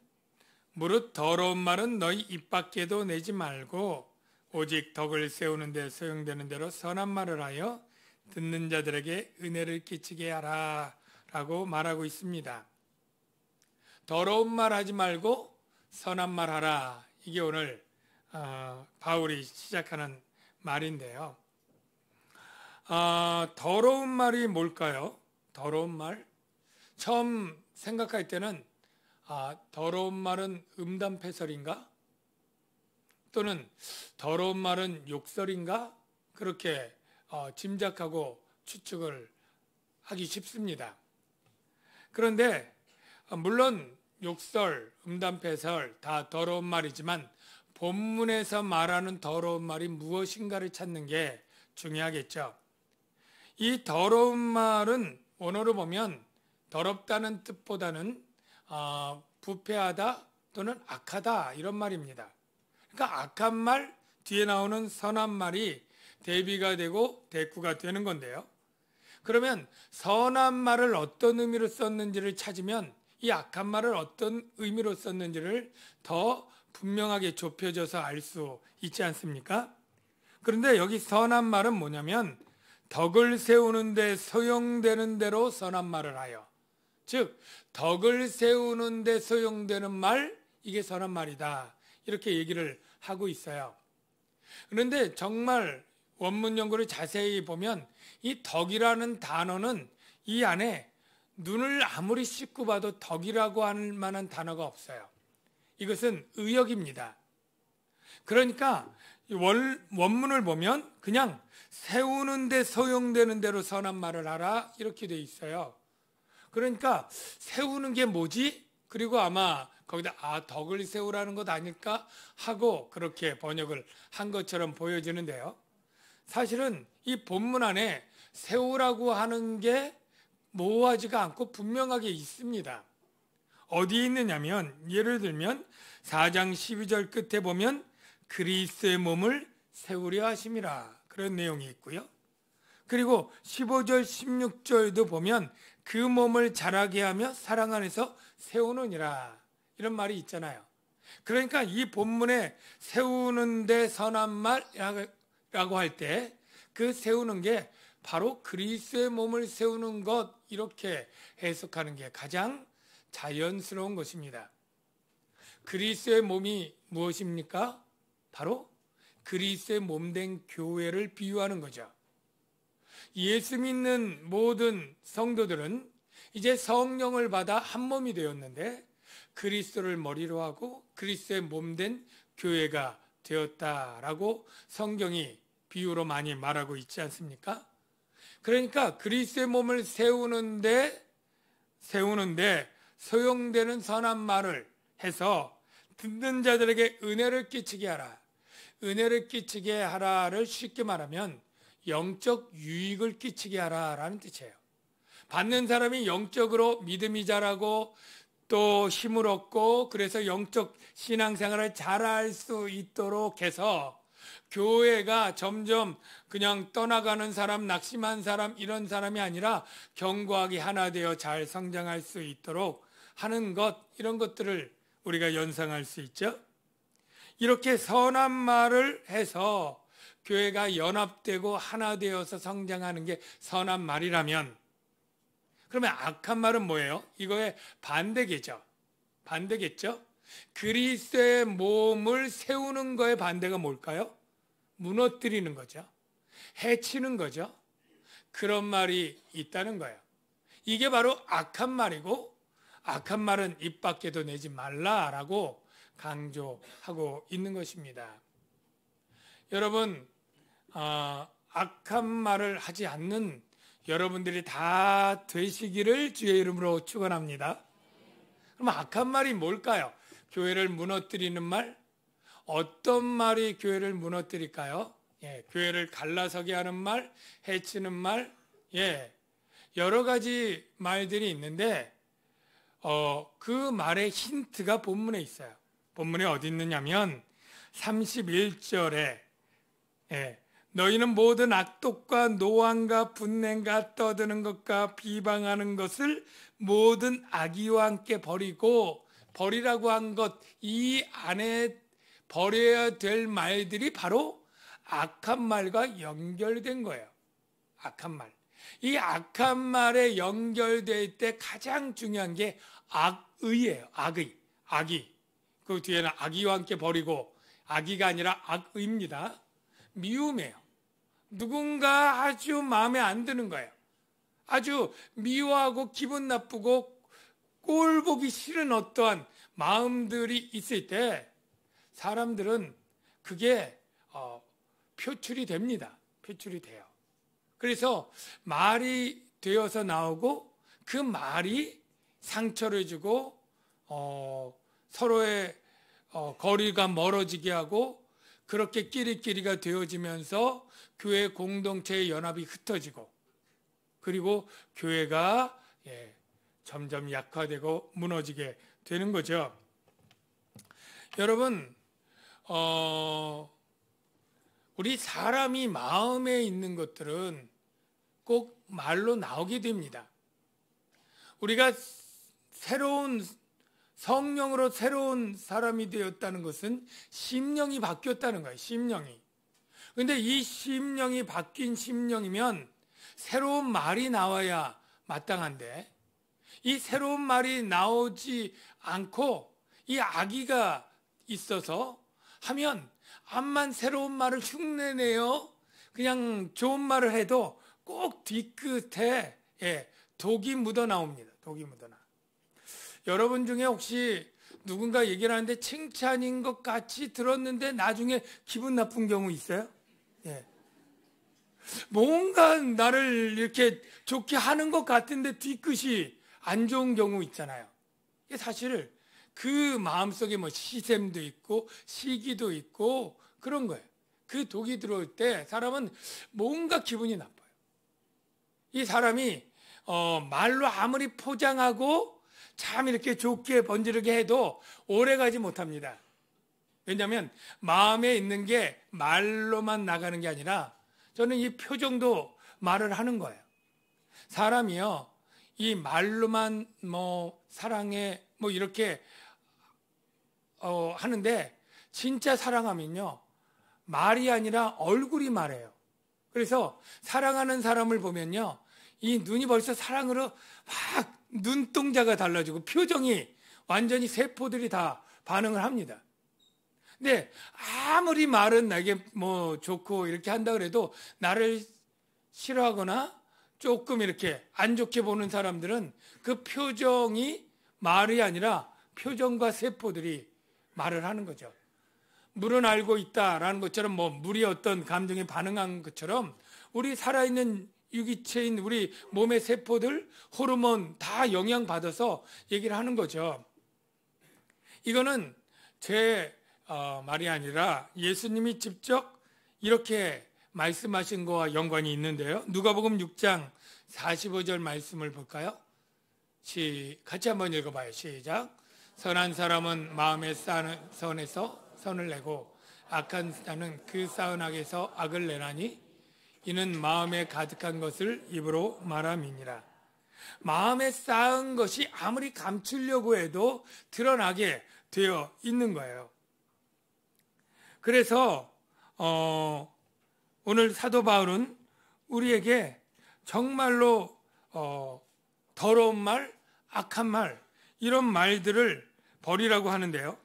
무릇 더러운 말은 너희 입 밖에도 내지 말고 오직 덕을 세우는 데 소용되는 대로 선한 말을 하여 듣는 자들에게 은혜를 끼치게 하라 라고 말하고 있습니다. 더러운 말 하지 말고 선한 말 하라. 이게 오늘 바울이 시작하는 말인데요. 더러운 말이 뭘까요? 더러운 말? 처음 생각할 때는 더러운 말은 음담패설인가? 또는 더러운 말은 욕설인가? 그렇게 짐작하고 추측을 하기 쉽습니다. 그런데 물론 욕설, 음담패설 다 더러운 말이지만 본문에서 말하는 더러운 말이 무엇인가를 찾는 게 중요하겠죠. 이 더러운 말은 원어로 보면 더럽다는 뜻보다는 부패하다 또는 악하다 이런 말입니다. 그러니까 악한 말 뒤에 나오는 선한 말이 대비가 되고 대꾸가 되는 건데요. 그러면 선한 말을 어떤 의미로 썼는지를 찾으면 이 악한 말을 어떤 의미로 썼는지를 더 분명하게 좁혀져서 알 수 있지 않습니까? 그런데 여기 선한 말은 뭐냐면 덕을 세우는 데 소용되는 대로 선한 말을 하여, 즉 덕을 세우는 데 소용되는 말, 이게 선한 말이다 이렇게 얘기를 하고 있어요. 그런데 정말 원문 연구를 자세히 보면 이 덕이라는 단어는 이 안에 눈을 아무리 씻고 봐도 덕이라고 할 만한 단어가 없어요. 이것은 의역입니다. 그러니까 원문을 보면 그냥 세우는 데 소용되는 대로 선한 말을 하라 이렇게 돼 있어요. 그러니까 세우는 게 뭐지? 그리고 아마 거기다 덕을 세우라는 것 아닐까 하고 그렇게 번역을 한 것처럼 보여지는데요. 사실은 이 본문 안에 세우라고 하는 게 모호하지가 않고 분명하게 있습니다. 어디에 있느냐면 예를 들면 4장 12절 끝에 보면 그리스도의 몸을 세우려 하심이라 그런 내용이 있고요. 그리고 15절 16절도 보면 그 몸을 자라게 하며 사랑 안에서 세우느니라 이런 말이 있잖아요. 그러니까 이 본문에 세우는데 선한 말이라고 할 때 그 세우는 게 바로 그리스도의 몸을 세우는 것 이렇게 해석하는 게 가장 자연스러운 것입니다. 그리스도의 몸이 무엇입니까? 바로 그리스도의 몸된 교회를 비유하는 거죠. 예수 믿는 모든 성도들은 이제 성령을 받아 한 몸이 되었는데 그리스도를 머리로 하고 그리스도의 몸된 교회가 되었다라고 성경이 비유로 많이 말하고 있지 않습니까? 그러니까 그리스도의 몸을 세우는데 소용되는 선한 말을 해서 듣는 자들에게 은혜를 끼치게 하라. 은혜를 끼치게 하라를 쉽게 말하면 영적 유익을 끼치게 하라라는 뜻이에요. 받는 사람이 영적으로 믿음이 자라고 또 힘을 얻고 그래서 영적 신앙생활을 잘할 수 있도록 해서 교회가 점점 그냥 떠나가는 사람, 낙심한 사람 이런 사람이 아니라 견고하게 하나 되어 잘 성장할 수 있도록 하는 것, 이런 것들을 우리가 연상할 수 있죠. 이렇게 선한 말을 해서 교회가 연합되고 하나 되어서 성장하는 게 선한 말이라면, 그러면 악한 말은 뭐예요? 이거의 반대겠죠. 그리스도의 몸을 세우는 거의 반대가 뭘까요? 무너뜨리는 거죠. 해치는 거죠. 그런 말이 있다는 거예요. 이게 바로 악한 말이고, 악한 말은 입 밖에도 내지 말라라고 강조하고 있는 것입니다. 여러분, 악한 말을 하지 않는 여러분들이 다 되시기를 주의 이름으로 축원합니다. 그럼 악한 말이 뭘까요? 교회를 무너뜨리는 말? 어떤 말이 교회를 무너뜨릴까요? 교회를 갈라서게 하는 말, 해치는 말, 여러 가지 말들이 있는데 그 말의 힌트가 본문에 있어요. 본문에 어디 있느냐면 31절에 너희는 모든 악독과 노함과 분냄과 떠드는 것과 비방하는 것을 모든 악의와 함께 버리라고 한 것, 이 안에 버려야 될 말들이 바로 악한 말과 연결된 거예요. 악한 말. 이 악한 말에 연결될 때 가장 중요한 게 악의예요. 악의. 그 뒤에는 악의와 함께 버리고, 악의가 아니라 악의입니다. 미움이에요. 누군가 아주 마음에 안 드는 거예요. 아주 미워하고 기분 나쁘고 꼴 보기 싫은 어떠한 마음들이 있을 때 사람들은 그게 표출이 됩니다. 표출이 돼요. 그래서 말이 되어서 나오고 그 말이 상처를 주고 서로의 거리가 멀어지게 하고 그렇게 끼리끼리가 되어지면서 교회 공동체의 연합이 흩어지고 그리고 교회가 점점 약화되고 무너지게 되는 거죠. 여러분, 우리 사람이 마음에 있는 것들은 꼭 말로 나오게 됩니다. 우리가 성령으로 새로운 사람이 되었다는 것은 심령이 바뀌었다는 거예요. 심령이. 근데 이 심령이 바뀐 심령이면 새로운 말이 나와야 마땅한데 이 새로운 말이 나오지 않고 이 악의가 있어서 하면 암만 새로운 말을 흉내내어 그냥 좋은 말을 해도 꼭 뒤끝에 독이 묻어 나옵니다. 독이 묻어 나. 여러분 중에 혹시 누군가 얘기를 하는데 칭찬인 것 같이 들었는데 나중에 기분 나쁜 경우 있어요? 뭔가 나를 이렇게 좋게 하는 것 같은데 뒤끝이 안 좋은 경우 있잖아요. 사실 그 마음속에 뭐 시샘도 있고 시기도 있고 그런 거예요. 그 독이 들어올 때 사람은 뭔가 기분이 나빠요. 이 사람이 말로 아무리 포장하고 참 이렇게 좋게 번지르게 해도 오래가지 못합니다. 왜냐하면 마음에 있는 게 말로만 나가는 게 아니라 저는 이 표정도 말을 하는 거예요. 사람이요, 이 말로만 뭐 사랑해 뭐 이렇게 하는데 진짜 사랑하면요 말이 아니라 얼굴이 말해요. 그래서 사랑하는 사람을 보면요 이 눈이 벌써 사랑으로 막 눈동자가 달라지고 표정이 완전히 세포들이 다 반응을 합니다. 근데 아무리 말은 나에게 뭐 좋고 이렇게 한다 그래도 나를 싫어하거나 조금 이렇게 안 좋게 보는 사람들은 그 표정이 말이 아니라 표정과 세포들이 말을 하는 거죠. 물은 알고 있다라는 것처럼 뭐 물이 어떤 감정에 반응한 것처럼 우리 살아있는 유기체인 우리 몸의 세포들, 호르몬 다 영향받아서 얘기를 하는 거죠. 이거는 제 말이 아니라 예수님이 직접 이렇게 말씀하신 거와 연관이 있는데요. 누가복음 6장 45절 말씀을 볼까요? 같이 한번 읽어봐요. 시작. 선한 사람은 마음에 쌓은 선에서 선을 내고 악한 자는 그 쌓은 악에서 악을 내나니 이는 마음에 가득한 것을 입으로 말함이니라. 마음에 쌓은 것이 아무리 감추려고 해도 드러나게 되어 있는 거예요. 그래서 오늘 사도 바울은 우리에게 정말로 더러운 말, 악한 말 이런 말들을 버리라고 하는데요.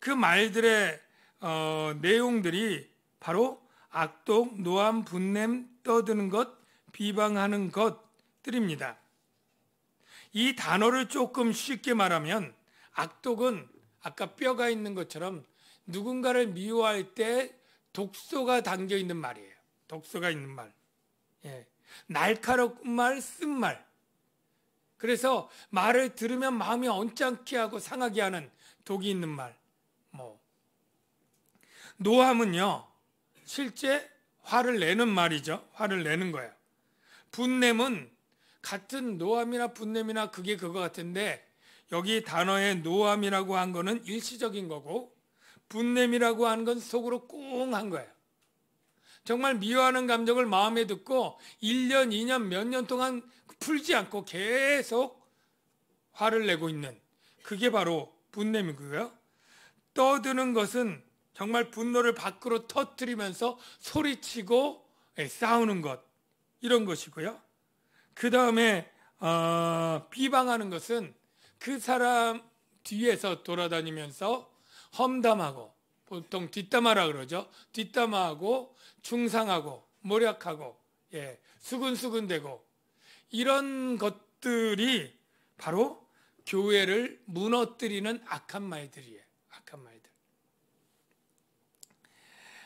그 말들의 내용들이 바로 악독, 노함, 분냄, 떠드는 것, 비방하는 것들입니다. 이 단어를 조금 쉽게 말하면 악독은 아까 뼈가 있는 것처럼 누군가를 미워할 때 독소가 담겨 있는 말이에요. 독소가 있는 말. 날카로운 말, 쓴 말. 그래서 말을 들으면 마음이 언짢게 하고 상하게 하는 독이 있는 말. 노함은요, 실제 화를 내는 말이죠. 화를 내는 거예요. 분냄은 같은 노함이나 분냄이나 그게 그거 같은데 여기 단어에 노함이라고 한 거는 일시적인 거고 분냄이라고 하는 건 속으로 꽁한 거예요. 정말 미워하는 감정을 마음에 듣고 1년, 2년, 몇 년 동안 풀지 않고 계속 화를 내고 있는 그게 바로 분냄이고요. 떠드는 것은 정말 분노를 밖으로 터뜨리면서 소리치고 싸우는 것 이런 것이고요. 그 다음에 비방하는 것은 그 사람 뒤에서 돌아다니면서 험담하고 보통 뒷담화라 그러죠. 뒷담화하고 중상하고 모략하고 수근수근대고 이런 것들이 바로 교회를 무너뜨리는 악한 말들이에요. 악한 말들.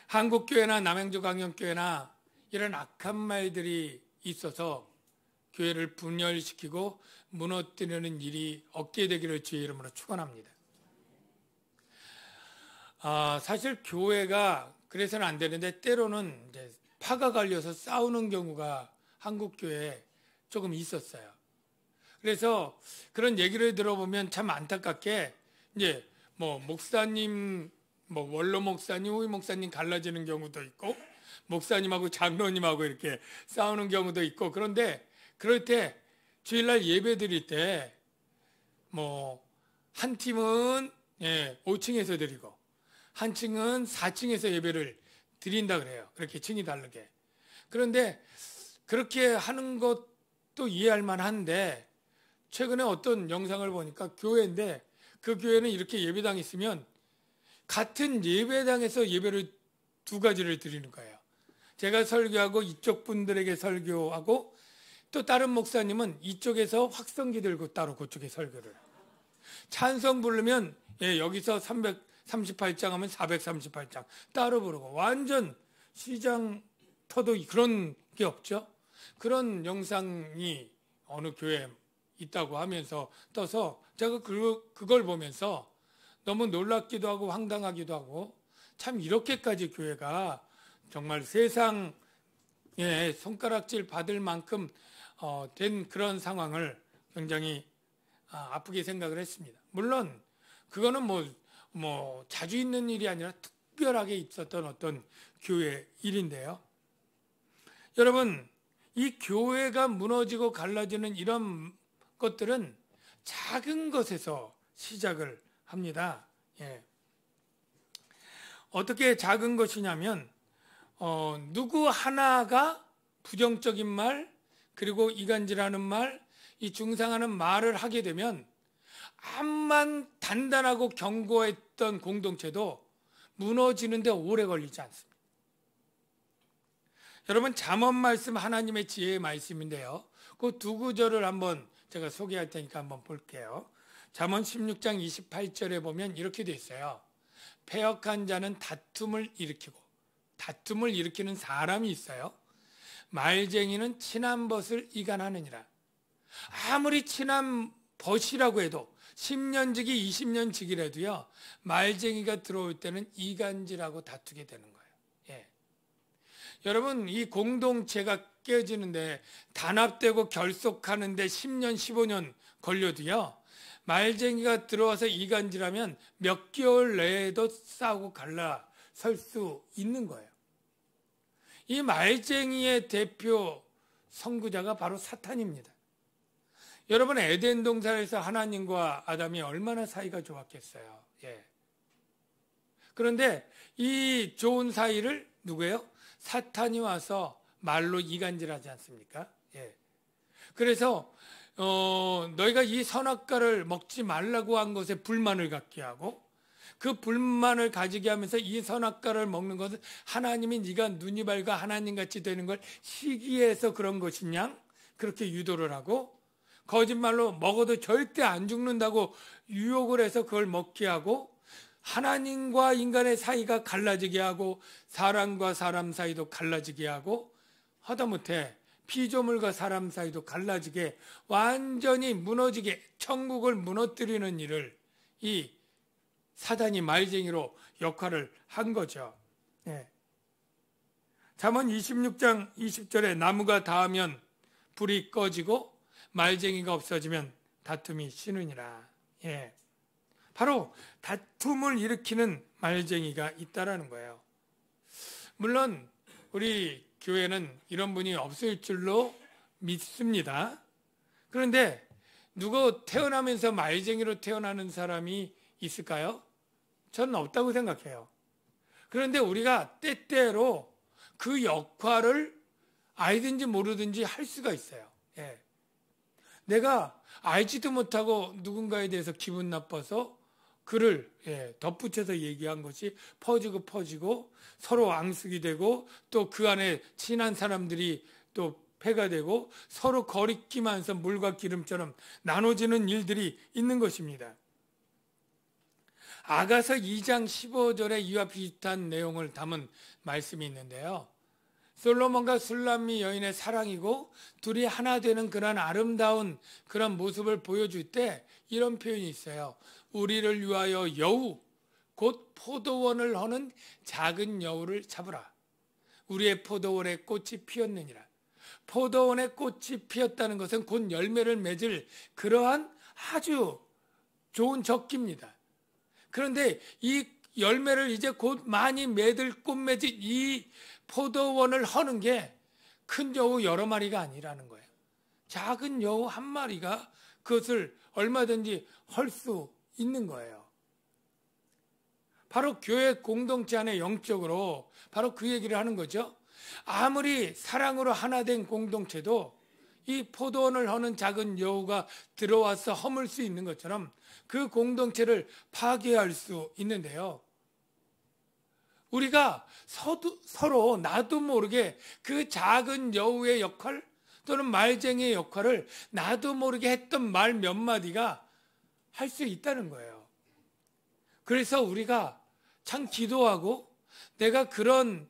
한국교회나 남양주광역교회나 이런 악한 말들이 있어서 교회를 분열시키고 무너뜨리는 일이 없게 되기를 주의 이름으로 축원합니다. 사실 교회가 그래서는 안 되는데 때로는 이제 파가 갈려서 싸우는 경우가 한국교회에 조금 있었어요. 그래서 그런 얘기를 들어보면 참 안타깝게 이제 뭐 목사님, 뭐 원로 목사님, 후임 목사님 갈라지는 경우도 있고 목사님하고 장로님하고 이렇게 싸우는 경우도 있고 그런데 그럴 때 주일날 예배 드릴 때 뭐 한 팀은 5층에서 드리고 한 층은 4층에서 예배를 드린다 그래요. 그렇게 층이 다르게. 그런데 그렇게 하는 것도 이해할 만한데 최근에 어떤 영상을 보니까 교회인데 그 교회는 이렇게 예배당 있으면 같은 예배당에서 예배를 두 가지를 드리는 거예요. 제가 설교하고 이쪽 분들에게 설교하고 또 다른 목사님은 이쪽에서 확성기 들고 따로 그쪽에 설교를. 찬송 부르면 여기서 338장 하면 438장 따로 부르고 완전 시장 터도 그런 게 없죠. 그런 영상이 어느 교회에 있다고 하면서 떠서 제가 그걸 보면서 너무 놀랍기도 하고 황당하기도 하고 참 이렇게까지 교회가 정말 세상에 손가락질 받을 만큼 된 그런 상황을 굉장히 아프게 생각을 했습니다. 물론 그거는 뭐 자주 있는 일이 아니라 특별하게 있었던 어떤 교회 일인데요. 여러분, 이 교회가 무너지고 갈라지는 이런 것들은 작은 것에서 시작을 합니다. 어떻게 작은 것이냐면 누구 하나가 부정적인 말 그리고 이간질하는 말, 이 중상하는 말을 하게 되면 암만 단단하고 견고했던 공동체도 무너지는데 오래 걸리지 않습니다. 여러분 잠언 말씀 하나님의 지혜의 말씀인데요. 그 두 구절을 한번 제가 소개할 테니까 한번 볼게요. 잠언 16장 28절에 보면 이렇게 돼 있어요. 패역한 자는 다툼을 일으키고 다툼을 일으키는 사람이 있어요. 말쟁이는 친한 벗을 이간하느니라. 아무리 친한 벗이라고 해도 10년지기 20년지기라도요. 말쟁이가 들어올 때는 이간질하고 다투게 되는 거예요. 여러분 이 공동체가 깨지는데 단합되고 결속하는데 10년 15년 걸려도요. 말쟁이가 들어와서 이간질하면 몇 개월 내에도 싸우고 갈라설 수 있는 거예요. 이 말쟁이의 대표 선구자가 바로 사탄입니다. 여러분 에덴 동산에서 하나님과 아담이 얼마나 사이가 좋았겠어요. 그런데 이 좋은 사이를 누구예요? 사탄이 와서 말로 이간질하지 않습니까? 그래서 너희가 이 선악과를 먹지 말라고 한 것에 불만을 갖게 하고 그 불만을 가지게 하면서 이 선악과를 먹는 것은 하나님이 네가 눈이 밝아 하나님같이 되는 걸 시기해서 그런 것이냐? 그렇게 유도를 하고 거짓말로 먹어도 절대 안 죽는다고 유혹을 해서 그걸 먹게 하고 하나님과 인간의 사이가 갈라지게 하고 사람과 사람 사이도 갈라지게 하고 하다못해 피조물과 사람 사이도 갈라지게 완전히 무너지게 천국을 무너뜨리는 일을 이 사단이 말쟁이로 역할을 한 거죠. 잠언 26장 20절에 나무가 닿으면 불이 꺼지고 말쟁이가 없어지면 다툼이 쉬느니라. 바로 다툼을 일으키는 말쟁이가 있다라는 거예요. 물론 우리 교회는 이런 분이 없을 줄로 믿습니다. 그런데 누구 태어나면서 말쟁이로 태어나는 사람이 있을까요? 저는 없다고 생각해요. 그런데 우리가 때때로 그 역할을 알든지 모르든지 할 수가 있어요. 내가 알지도 못하고 누군가에 대해서 기분 나빠서 그를 덧붙여서 얘기한 것이 퍼지고 서로 앙숙이 되고 또 그 안에 친한 사람들이 또 패가 되고 서로 거리끼면서 물과 기름처럼 나눠지는 일들이 있는 것입니다. 아가서 2장 15절에 이와 비슷한 내용을 담은 말씀이 있는데요. 솔로몬과 술람미 여인의 사랑이고 둘이 하나 되는 그런 아름다운 그런 모습을 보여줄 때 이런 표현이 있어요. 우리를 위하여 여우 곧 포도원을 허는 작은 여우를 잡으라. 우리의 포도원에 꽃이 피었느니라. 포도원에 꽃이 피었다는 것은 곧 열매를 맺을 그러한 아주 좋은 적기입니다. 그런데 이 열매를 이제 곧 많이 맺을 꽃맺을 이 포도원을 허는 게 큰 여우 여러 마리가 아니라는 거예요. 작은 여우 한 마리가 그것을 얼마든지 헐 수 있는 거예요. 바로 교회 공동체 안에 영적으로 바로 그 얘기를 하는 거죠. 아무리 사랑으로 하나 된 공동체도 이 포도원을 허는 작은 여우가 들어와서 허물 수 있는 것처럼 그 공동체를 파괴할 수 있는데요. 우리가 서로 나도 모르게 그 작은 여우의 역할 또는 말쟁이의 역할을 나도 모르게 했던 말 몇 마디가 할 수 있다는 거예요. 그래서 우리가 참 기도하고 내가 그런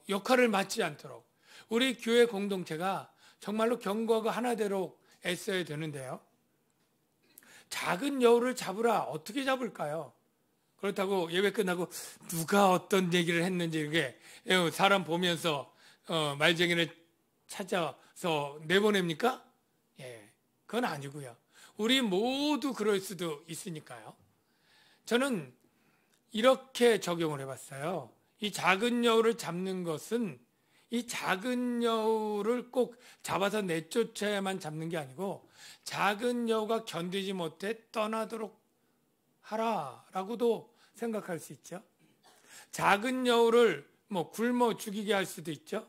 역할을 맡지 않도록 우리 교회 공동체가 정말로 견고하고 하나되도록 애써야 되는데요. 작은 여우를 잡으라. 어떻게 잡을까요? 그렇다고 예배 끝나고 누가 어떤 얘기를 했는지 이렇게 사람 보면서 말쟁이를 찾아서 내보냅니까? 예, 그건 아니고요. 우리 모두 그럴 수도 있으니까요. 저는 이렇게 적용을 해봤어요. 이 작은 여우를 잡는 것은 이 작은 여우를 꼭 잡아서 내쫓아야만 잡는 게 아니고 작은 여우가 견디지 못해 떠나도록 하라라고도 생각할 수 있죠. 작은 여우를 굶어 죽이게 할 수도 있죠.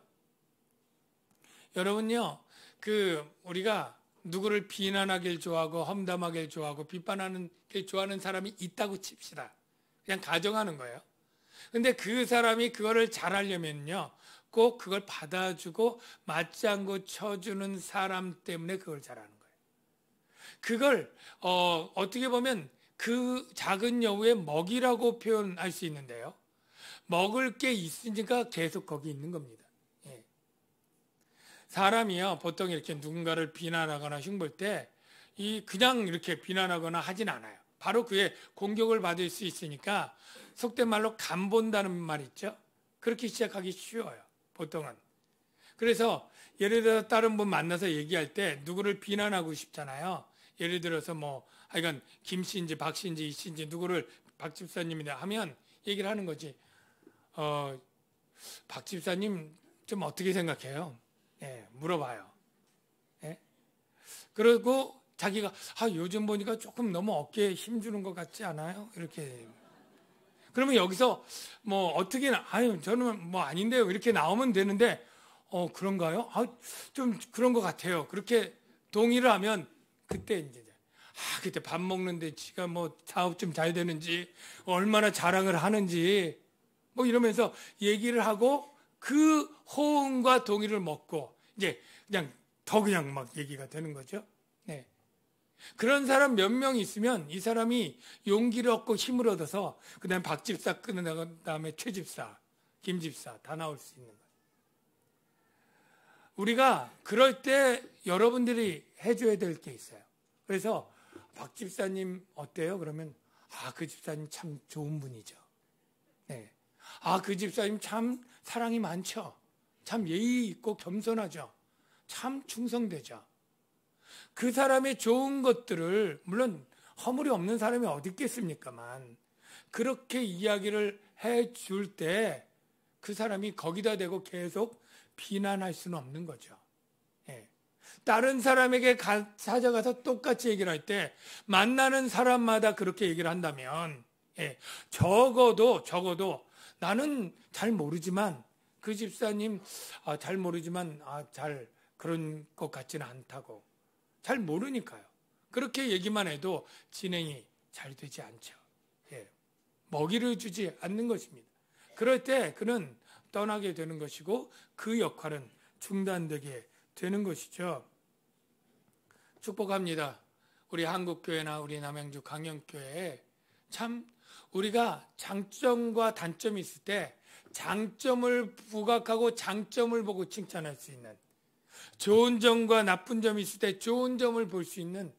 여러분요, 우리가 누구를 비난하길 좋아하고 험담하길 좋아하고 비판하는 길 좋아하는 사람이 있다고 칩시다. 그냥 가정하는 거예요. 근데 그 사람이 그거를 잘하려면요, 꼭 그걸 받아주고 맞장구 쳐주는 사람 때문에 그걸 잘하는 거예요. 그걸 어떻게 보면 그 작은 여우의 먹이라고 표현할 수 있는데요. 먹을 게 있으니까 계속 거기 있는 겁니다. 예. 사람이요, 보통 이렇게 누군가를 비난하거나 흉볼 때 그냥 이렇게 비난하거나 하진 않아요. 바로 그의 공격을 받을 수 있으니까 속된 말로 간 본다는 말 있죠. 그렇게 시작하기 쉬워요, 보통은. 그래서 예를 들어 다른 분 만나서 얘기할 때 누구를 비난하고 싶잖아요. 예를 들어서 하여간 김 씨인지 박 씨인지 이 씨인지 누구를 박 집사님이다 하면 얘기를 하는 거지. 박 집사님 좀 어떻게 생각해요? 예, 물어봐요. 예? 그리고 자기가 요즘 보니까 조금 너무 어깨에 힘주는 것 같지 않아요? 이렇게. 그러면 여기서 어떻게 저는 아닌데요. 이렇게 나오면 되는데 그런가요? 좀 그런 것 같아요. 그렇게 동의를 하면 그때 이제 그때 밥 먹는데 지가 사업 좀 잘 되는지 얼마나 자랑을 하는지 이러면서 얘기를 하고 그 호응과 동의를 먹고 이제 그냥 막 얘기가 되는 거죠. 네. 그런 사람 몇 명 있으면 이 사람이 용기를 얻고 힘을 얻어서 그다음에 박 집사 끊은 다음에 최 집사, 김 집사 다 나올 수 있는 거예요. 우리가 그럴 때 여러분들이 해줘야 될 게 있어요. 그래서 박 집사님 어때요? 그러면 그 집사님 참 좋은 분이죠. 네. 그 집사님 참 사랑이 많죠. 참 예의 있고 겸손하죠. 참 충성되죠. 그 사람의 좋은 것들을 물론 허물이 없는 사람이 어디 있겠습니까만 그렇게 이야기를 해줄 때 그 사람이 거기다 대고 계속 비난할 수는 없는 거죠. 예. 다른 사람에게 찾아가서 똑같이 얘기를 할 때 만나는 사람마다 그렇게 얘기를 한다면 적어도 나는 잘 모르지만 그 집사님 잘 모르지만 잘 그런 것 같지는 않다고 잘 모르니까요. 그렇게 얘기만 해도 진행이 잘 되지 않죠. 먹이를 주지 않는 것입니다. 그럴 때 그는 떠나게 되는 것이고 그 역할은 중단되게 되는 것이죠. 축복합니다. 우리 한국교회나 우리 남양주 강영교회에 참 우리가 장점과 단점이 있을 때 장점을 부각하고 장점을 보고 칭찬할 수 있는, 좋은 점과 나쁜 점이 있을 때 좋은 점을 볼 수 있는,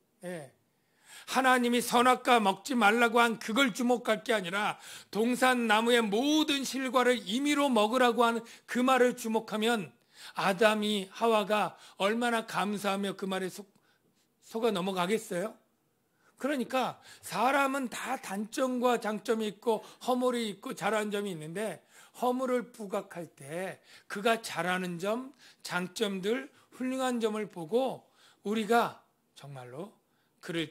하나님이 선악과 먹지 말라고 한 그걸 주목할 게 아니라 동산나무의 모든 실과를 임의로 먹으라고 하는 그 말을 주목하면 아담이 하와가 얼마나 감사하며 그 말에 속아 넘어가겠어요? 그러니까 사람은 다 단점과 장점이 있고 허물이 있고 잘하는 점이 있는데, 허물을 부각할 때 그가 잘하는 점, 장점들, 훌륭한 점을 보고 우리가 정말로 그를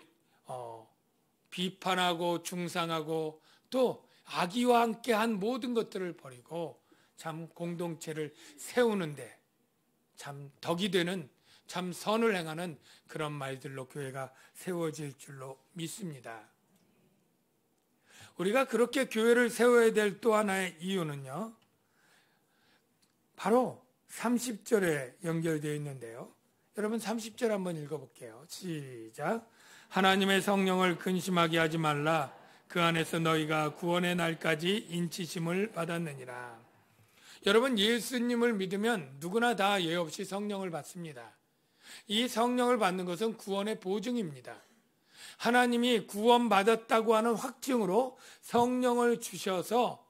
비판하고 중상하고 또 악의와 함께한 모든 것들을 버리고 참 공동체를 세우는데 참 덕이 되는, 참 선을 행하는 그런 말들로 교회가 세워질 줄로 믿습니다. 우리가 그렇게 교회를 세워야 될 또 하나의 이유는요, 바로 30절에 연결되어 있는데요. 여러분 30절 한번 읽어볼게요. 시작. 하나님의 성령을 근심하게 하지 말라. 그 안에서 너희가 구원의 날까지 인치심을 받았느니라. 여러분, 예수님을 믿으면 누구나 다 예 없이 성령을 받습니다. 이 성령을 받는 것은 구원의 보증입니다. 하나님이 구원받았다고 하는 확증으로 성령을 주셔서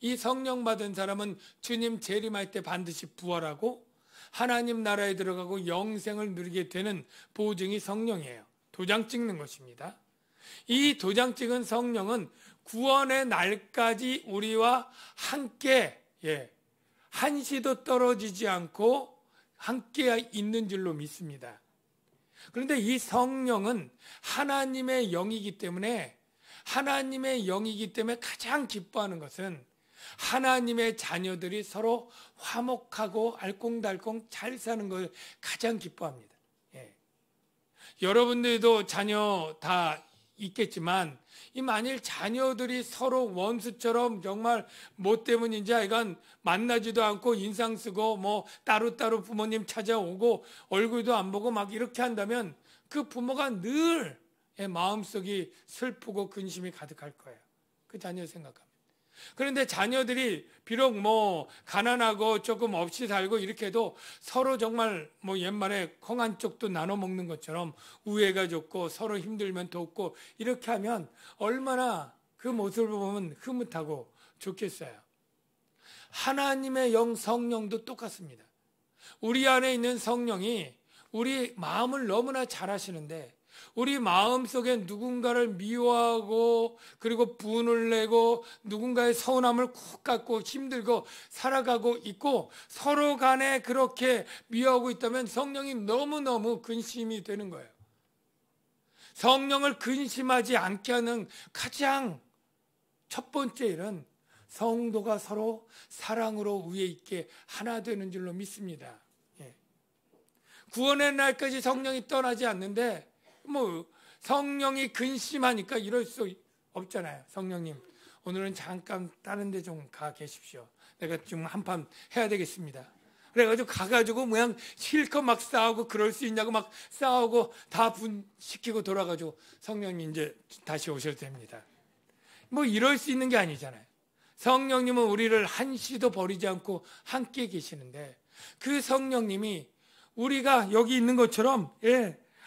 이 성령 받은 사람은 주님 재림할 때 반드시 부활하고 하나님 나라에 들어가고 영생을 누리게 되는 보증이 성령이에요. 도장 찍는 것입니다. 이 도장 찍은 성령은 구원의 날까지 우리와 함께 한시도 떨어지지 않고 함께 있는 줄로 믿습니다. 그런데 이 성령은 하나님의 영이기 때문에 가장 기뻐하는 것은 하나님의 자녀들이 서로 화목하고 알콩달콩 잘 사는 것을 가장 기뻐합니다. 여러분들도 자녀 다 있겠지만 만일 자녀들이 서로 원수처럼 정말 뭐 때문인지 하여간 만나지도 않고 인상 쓰고 뭐 따로따로 부모님 찾아오고 얼굴도 안 보고 막 이렇게 한다면 그 부모가 늘 마음속이 슬프고 근심이 가득할 거예요. 그 자녀 생각하면. 그런데 자녀들이 비록 뭐 가난하고 조금 없이 살고 이렇게 해도 서로 정말 뭐 옛말에 콩 한 쪽도 나눠 먹는 것처럼 우애가 좋고 서로 힘들면 돕고 이렇게 하면 얼마나 그 모습을 보면 흐뭇하고 좋겠어요. 하나님의 영 성령도 똑같습니다. 우리 안에 있는 성령이 우리 마음을 너무나 잘 아시는데 우리 마음속에 누군가를 미워하고 그리고 분을 내고 누군가의 서운함을 쿡 갖고 힘들고 살아가고 있고 서로 간에 그렇게 미워하고 있다면 성령이 너무너무 근심이 되는 거예요. 성령을 근심하지 않게 하는 가장 첫 번째 일은 성도가 서로 사랑으로 우애 있게 하나 되는 줄로 믿습니다. 구원의 날까지 성령이 떠나지 않는데 뭐 성령이 근심하니까 이럴 수 없잖아요. 성령님 오늘은 잠깐 다른 데 좀 가 계십시오. 내가 좀 한판 해야 되겠습니다. 그래가지고 가가지고 모양 실컷 막 싸우고 그럴 수 있냐고 막 싸우고 다 분시키고 돌아가지고 성령님 이제 다시 오셔도 됩니다. 뭐 이럴 수 있는 게 아니잖아요. 성령님은 우리를 한시도 버리지 않고 함께 계시는데 그 성령님이 우리가 여기 있는 것처럼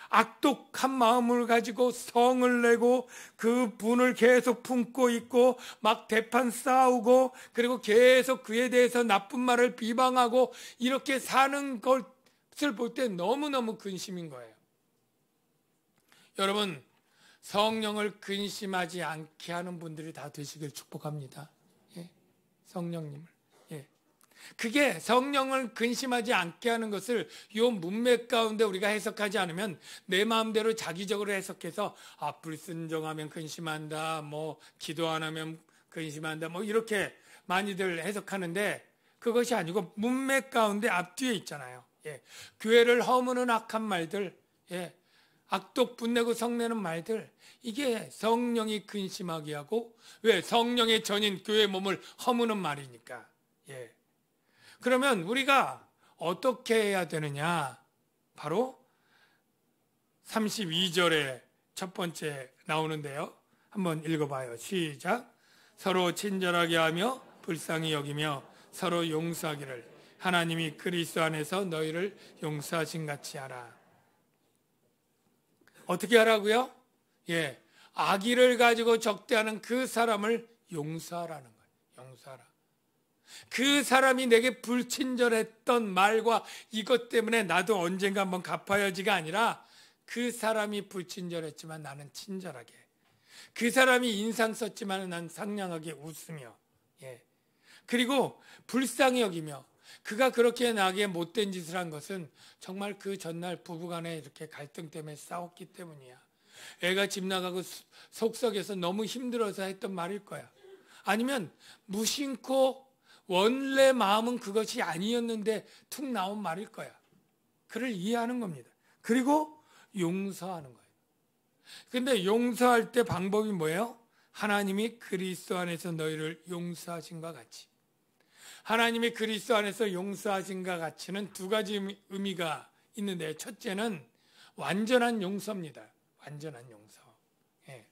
악독한 마음을 가지고 성을 내고 그 분을 계속 품고 있고 막 대판 싸우고 그리고 계속 그에 대해서 나쁜 말을 비방하고 이렇게 사는 것을 볼 때 너무너무 근심인 거예요. 여러분 성령을 근심하지 않게 하는 분들이 다 되시길 축복합니다. 성령님을. 그게 성령을 근심하지 않게 하는 것을 요 문맥 가운데 우리가 해석하지 않으면 내 마음대로 자기적으로 해석해서 불순종하면 근심한다, 뭐 기도 안 하면 근심한다, 뭐 이렇게 많이들 해석하는데 그것이 아니고 문맥 가운데 앞뒤에 있잖아요. 교회를 허무는 악한 말들, 악독 분내고 성내는 말들, 이게 성령이 근심하게 하고 왜 성령의 전인 교회 몸을 허무는 말이니까. 그러면 우리가 어떻게 해야 되느냐? 바로 32절에 첫 번째 나오는데요. 한번 읽어봐요. 시작. 서로 친절하게 하며 불쌍히 여기며 서로 용서하기를 하나님이 그리스도 안에서 너희를 용서하신 같이 하라. 어떻게 하라고요? 예, 악의를 가지고 적대하는 그 사람을 용서하라는 거예요. 용서하라. 그 사람이 내게 불친절했던 말과 이것 때문에 나도 언젠가 한번 갚아야지가 아니라 그 사람이 불친절했지만 나는 친절하게, 그 사람이 인상 썼지만 난 상냥하게 웃으며, 예, 그리고 불쌍히 여기며, 그가 그렇게 나에게 못된 짓을 한 것은 정말 그 전날 부부간에 이렇게 갈등 때문에 싸웠기 때문이야. 애가 집 나가고 속썩여서 너무 힘들어서 했던 말일 거야. 아니면 무심코 원래 마음은 그것이 아니었는데 툭 나온 말일 거야. 그를 이해하는 겁니다. 그리고 용서하는 거예요. 근데 용서할 때 방법이 뭐예요? 하나님이 그리스도 안에서 너희를 용서하신과 같이. 하나님이 그리스도 안에서 용서하신과 같이는 두 가지 의미가 있는데, 첫째는 완전한 용서입니다. 완전한 용서. 예.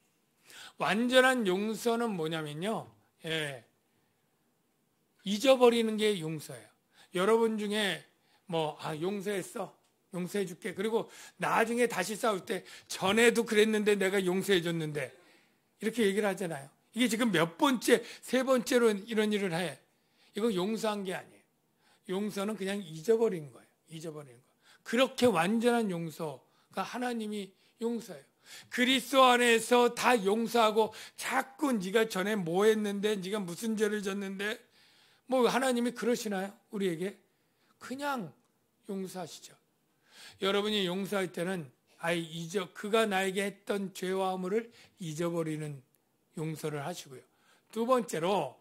완전한 용서는 뭐냐면요, 예, 잊어버리는 게 용서예요. 여러분 중에 용서했어, 용서해 줄게, 그리고 나중에 다시 싸울 때 전에도 그랬는데 내가 용서해 줬는데, 이렇게 얘기를 하잖아요. 이게 지금 몇 번째, 세 번째로 이런 일을 해. 이거 용서한 게 아니에요. 용서는 그냥 잊어버린 거예요. 잊어버리는 거. 그렇게 완전한 용서가 하나님이 용서예요. 그리스도 안에서 다 용서하고, 자꾸 네가 전에 뭐 했는데, 네가 무슨 죄를 졌는데, 하나님이 그러시나요? 우리에게? 그냥 용서하시죠. 여러분이 용서할 때는 그가 나에게 했던 죄와 허물을 잊어버리는 용서를 하시고요. 두 번째로,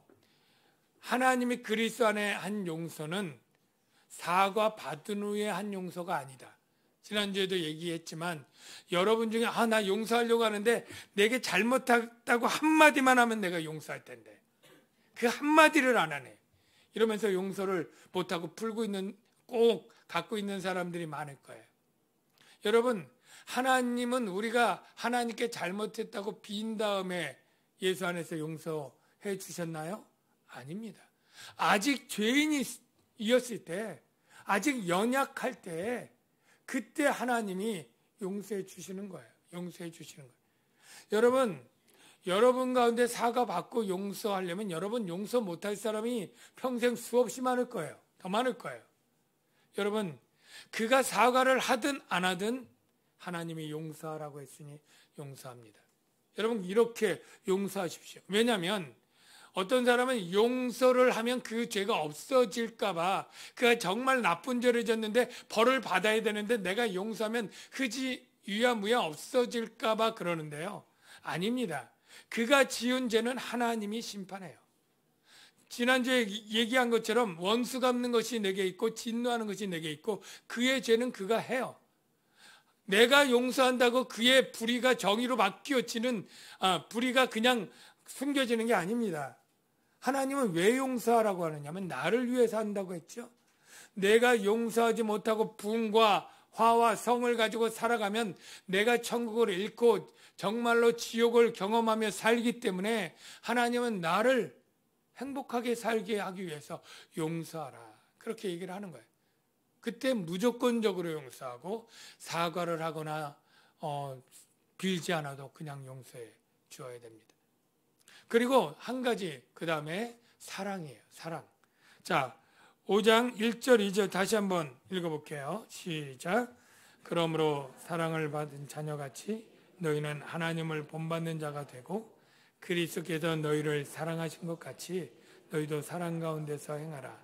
하나님이 그리스도 안에 한 용서는 사과 받은 후에 한 용서가 아니다. 지난주에도 얘기했지만, 여러분 중에 나 용서하려고 하는데 내게 잘못했다고 한마디만 하면 내가 용서할 텐데 그 한마디를 안 하네. 이러면서 용서를 못하고 꼭 갖고 있는 사람들이 많을 거예요. 여러분, 하나님은 우리가 하나님께 잘못했다고 빈 다음에 예수 안에서 용서해 주셨나요? 아닙니다. 아직 죄인이었을 때, 아직 연약할 때, 그때 하나님이 용서해 주시는 거예요. 용서해 주시는 거예요. 여러분 가운데 사과 받고 용서하려면 여러분 용서 못할 사람이 평생 수없이 많을 거예요. 더 많을 거예요. 여러분, 그가 사과를 하든 안 하든 하나님이 용서하라고 했으니 용서합니다. 여러분, 이렇게 용서하십시오. 왜냐하면 어떤 사람은 용서를 하면 그 죄가 없어질까 봐, 그가 정말 나쁜 죄를 졌는데 벌을 받아야 되는데 내가 용서하면 그지 유야무야 없어질까 봐 그러는데요. 아닙니다. 그가 지은 죄는 하나님이 심판해요. 지난주에 얘기한 것처럼 원수 갚는 것이 내게 있고 진노하는 것이 내게 있고, 그의 죄는 그가 해요. 내가 용서한다고 그의 불의가 정의로 바뀌어지는, 불의가 그냥 숨겨지는 게 아닙니다. 하나님은 왜 용서하라고 하느냐면 나를 위해서 한다고 했죠. 내가 용서하지 못하고 분과 화와 성을 가지고 살아가면 내가 천국을 잃고 정말로 지옥을 경험하며 살기 때문에 하나님은 나를 행복하게 살게 하기 위해서 용서하라, 그렇게 얘기를 하는 거예요. 그때 무조건적으로 용서하고 사과를 하거나 빌지 않아도 그냥 용서해 주어야 됩니다. 그리고 한 가지, 그 다음에 사랑이에요. 사랑. 자, 5장 1절 2절 다시 한번 읽어볼게요. 시작. 그러므로 사랑을 받은 자녀같이 너희는 하나님을 본받는 자가 되고, 그리스도께서 너희를 사랑하신 것 같이 너희도 사랑 가운데서 행하라.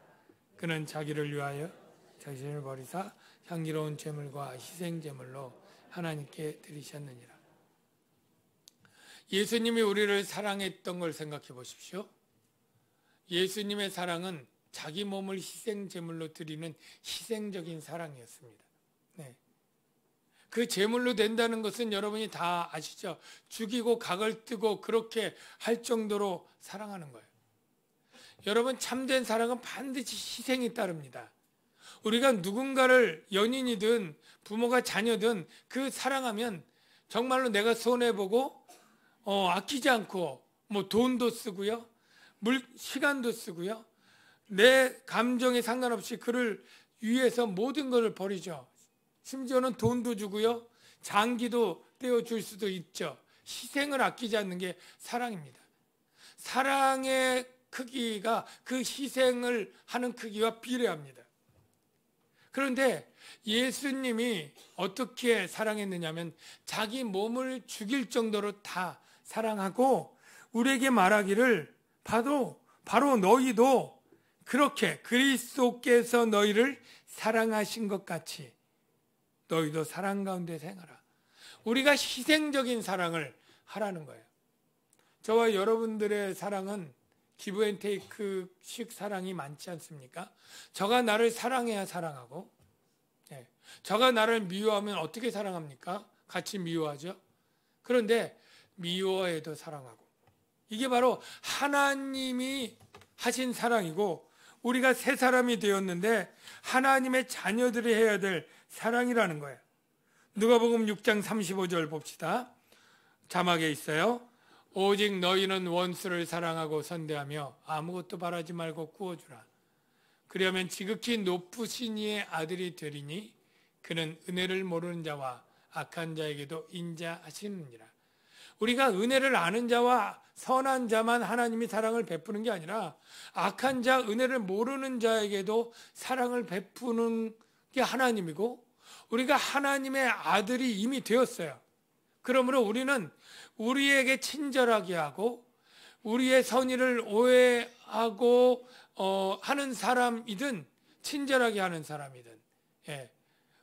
그는 자기를 위하여 자신을 버리사 향기로운 제물과 희생 제물로 하나님께 드리셨느니라. 예수님이 우리를 사랑했던 걸 생각해 보십시오. 예수님의 사랑은 자기 몸을 희생 제물로 드리는 희생적인 사랑이었습니다. 네. 그 제물로 된다는 것은 여러분이 다 아시죠? 죽이고 각을 뜨고 그렇게 할 정도로 사랑하는 거예요. 여러분, 참된 사랑은 반드시 희생이 따릅니다. 우리가 누군가를, 연인이든 부모가 자녀든 그 사랑하면 정말로 내가 손해보고 아끼지 않고 뭐 돈도 쓰고요, 시간도 쓰고요, 내 감정에 상관없이 그를 위해서 모든 것을 버리죠. 심지어는 돈도 주고요, 장기도 떼어줄 수도 있죠. 희생을 아끼지 않는 게 사랑입니다. 사랑의 크기가 그 희생을 하는 크기와 비례합니다. 그런데 예수님이 어떻게 사랑했느냐면 자기 몸을 죽일 정도로 다 사랑하고 우리에게 말하기를 바로 너희도 그렇게 그리스도께서 너희를 사랑하신 것 같이 너희도 사랑 가운데 행하라. 우리가 희생적인 사랑을 하라는 거예요. 저와 여러분들의 사랑은 기브앤테이크식 사랑이 많지 않습니까? 저가 나를 사랑해야 사랑하고, 저가 나를 미워하면 어떻게 사랑합니까? 같이 미워하죠. 그런데 미워해도 사랑하고, 이게 바로 하나님이 하신 사랑이고 우리가 새 사람이 되었는데 하나님의 자녀들이 해야 될 사랑이라는 거예요. 누가복음 6장 35절 봅시다. 자막에 있어요. 오직 너희는 원수를 사랑하고 선대하며 아무것도 바라지 말고 구워주라. 그러면 지극히 높으신 이의 아들이 되리니 그는 은혜를 모르는 자와 악한 자에게도 인자하시느니라. 우리가 은혜를 아는 자와 선한 자만 하나님이 사랑을 베푸는 게 아니라 악한 자, 은혜를 모르는 자에게도 사랑을 베푸는 게 하나님이고 우리가 하나님의 아들이 이미 되었어요. 그러므로 우리는 우리에게 친절하게 하고 우리의 선의를 오해하고 하는 사람이든 친절하게 하는 사람이든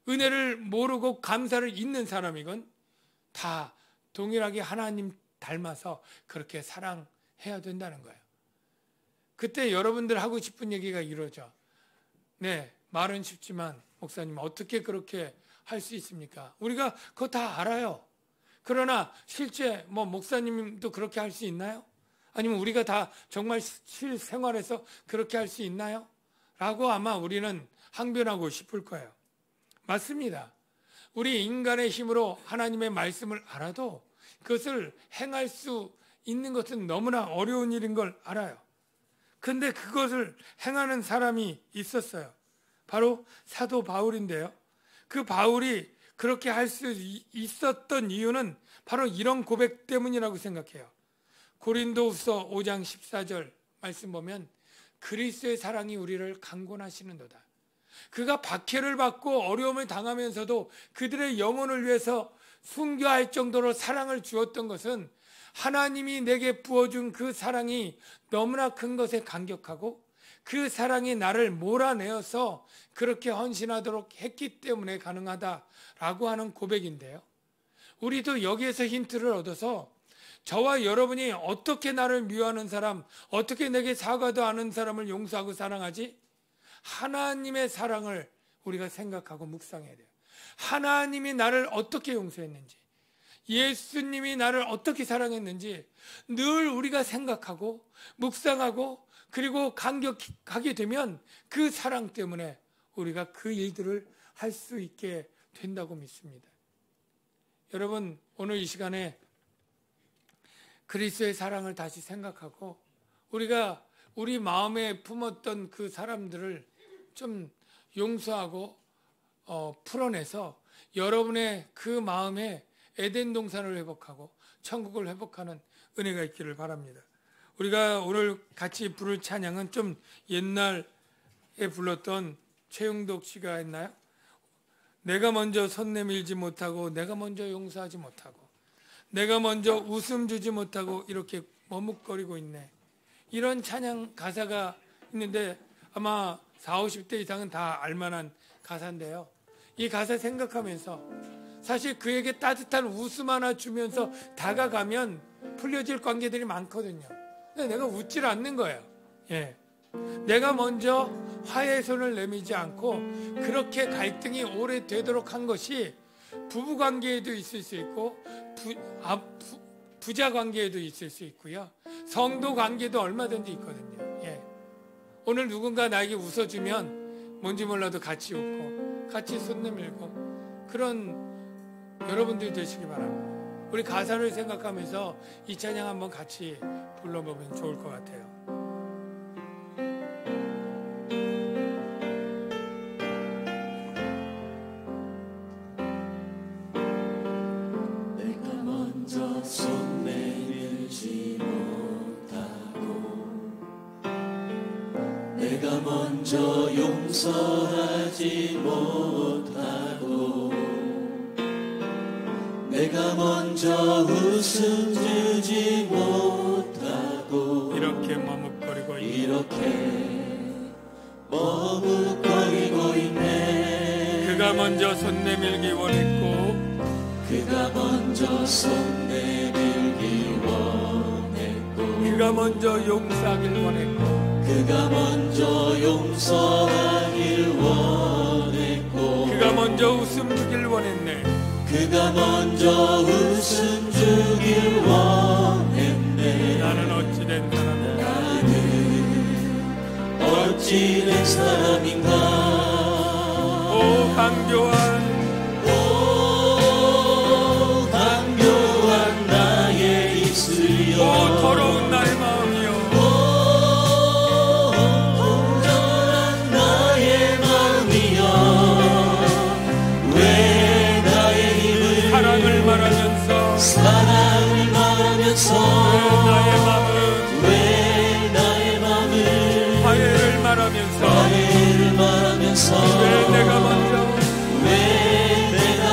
은혜를 모르고 감사를 잊는 사람이건 다 동일하게 하나님 닮아서 그렇게 사랑해야 된다는 거예요. 그때 여러분들 하고 싶은 얘기가 이러죠. 네, 말은 쉽지만 목사님 어떻게 그렇게 할 수 있습니까? 우리가 그거 다 알아요. 그러나 실제 목사님도 그렇게 할 수 있나요? 아니면 우리가 다 정말 실생활에서 그렇게 할 수 있나요? 라고 아마 우리는 항변하고 싶을 거예요. 맞습니다. 우리 인간의 힘으로 하나님의 말씀을 알아도 그것을 행할 수 있는 것은 너무나 어려운 일인 걸 알아요. 근데 그것을 행하는 사람이 있었어요. 바로 사도 바울인데요. 그 바울이 그렇게 할 수 있었던 이유는 바로 이런 고백 때문이라고 생각해요. 고린도후서 5장 14절 말씀 보면 그리스도의 사랑이 우리를 강권하시는도다. 그가 박해를 받고 어려움을 당하면서도 그들의 영혼을 위해서 순교할 정도로 사랑을 주었던 것은 하나님이 내게 부어준 그 사랑이 너무나 큰 것에 감격하고 그 사랑이 나를 몰아내어서 그렇게 헌신하도록 했기 때문에 가능하다라고 하는 고백인데요. 우리도 여기에서 힌트를 얻어서 저와 여러분이 어떻게 나를 미워하는 사람, 어떻게 내게 사과도 않은 사람을 용서하고 사랑하지? 하나님의 사랑을 우리가 생각하고 묵상해야 돼요. 하나님이 나를 어떻게 용서했는지, 예수님이 나를 어떻게 사랑했는지 늘 우리가 생각하고 묵상하고 그리고 감격하게 되면 그 사랑 때문에 우리가 그 일들을 할 수 있게 된다고 믿습니다. 여러분, 오늘 이 시간에 그리스도의 사랑을 다시 생각하고 우리가 우리 마음에 품었던 그 사람들을 좀 용서하고 풀어내서 여러분의 그 마음에 에덴 동산을 회복하고 천국을 회복하는 은혜가 있기를 바랍니다. 우리가 오늘 같이 부를 찬양은 좀 옛날에 불렀던 최용덕 씨가 했나요? 내가 먼저 손 내밀지 못하고 내가 먼저 용서하지 못하고 내가 먼저 웃음 주지 못하고 이렇게 머뭇거리고 있네. 이런 찬양 가사가 있는데 아마 40, 50대 이상은 다 알만한 가사인데요. 이 가사 생각하면서 사실 그에게 따뜻한 웃음 하나 주면서 다가가면 풀려질 관계들이 많거든요. 근데 내가 웃질 않는 거예요. 내가 먼저 화해의 손을 내밀지 않고 그렇게 갈등이 오래되도록 한 것이 부부관계에도 있을 수 있고 부자관계에도 있을 수 있고요. 성도관계도 얼마든지 있거든요. 오늘 누군가 나에게 웃어주면 뭔지 몰라도 같이 웃고 같이 손 내밀고 그런 여러분들이 되시기 바랍니다. 우리 가사를 생각하면서 이 찬양 한번 같이 불러보면 좋을 것 같아요. 내가 먼저 손 내밀지 못하고 내가 먼저 용서하지 못하고 내가 먼저 웃음 주지 못하고 이렇게 머뭇거리고 있네. 그가 먼저 손 내밀기 원했고 그가 먼저 손 내밀기 원했고 그가 먼저 용서하길 원했고 그가 먼저 용서하길 원했고 그가 먼저 웃음 주길 원했네. 그가 먼저 웃음 주길 원했네. 나는 어찌된 사람인가? 나는 어찌된 사람인가? 오 강교한 오 강교한 나의 입술이여 오 더러운 나의 마음이여 오 온전한 나의 마음이여 왜 나의 힘을 사랑을 말하면서 나의 마음은 왜 나의 마음을 화해를 말하면서 왜 내가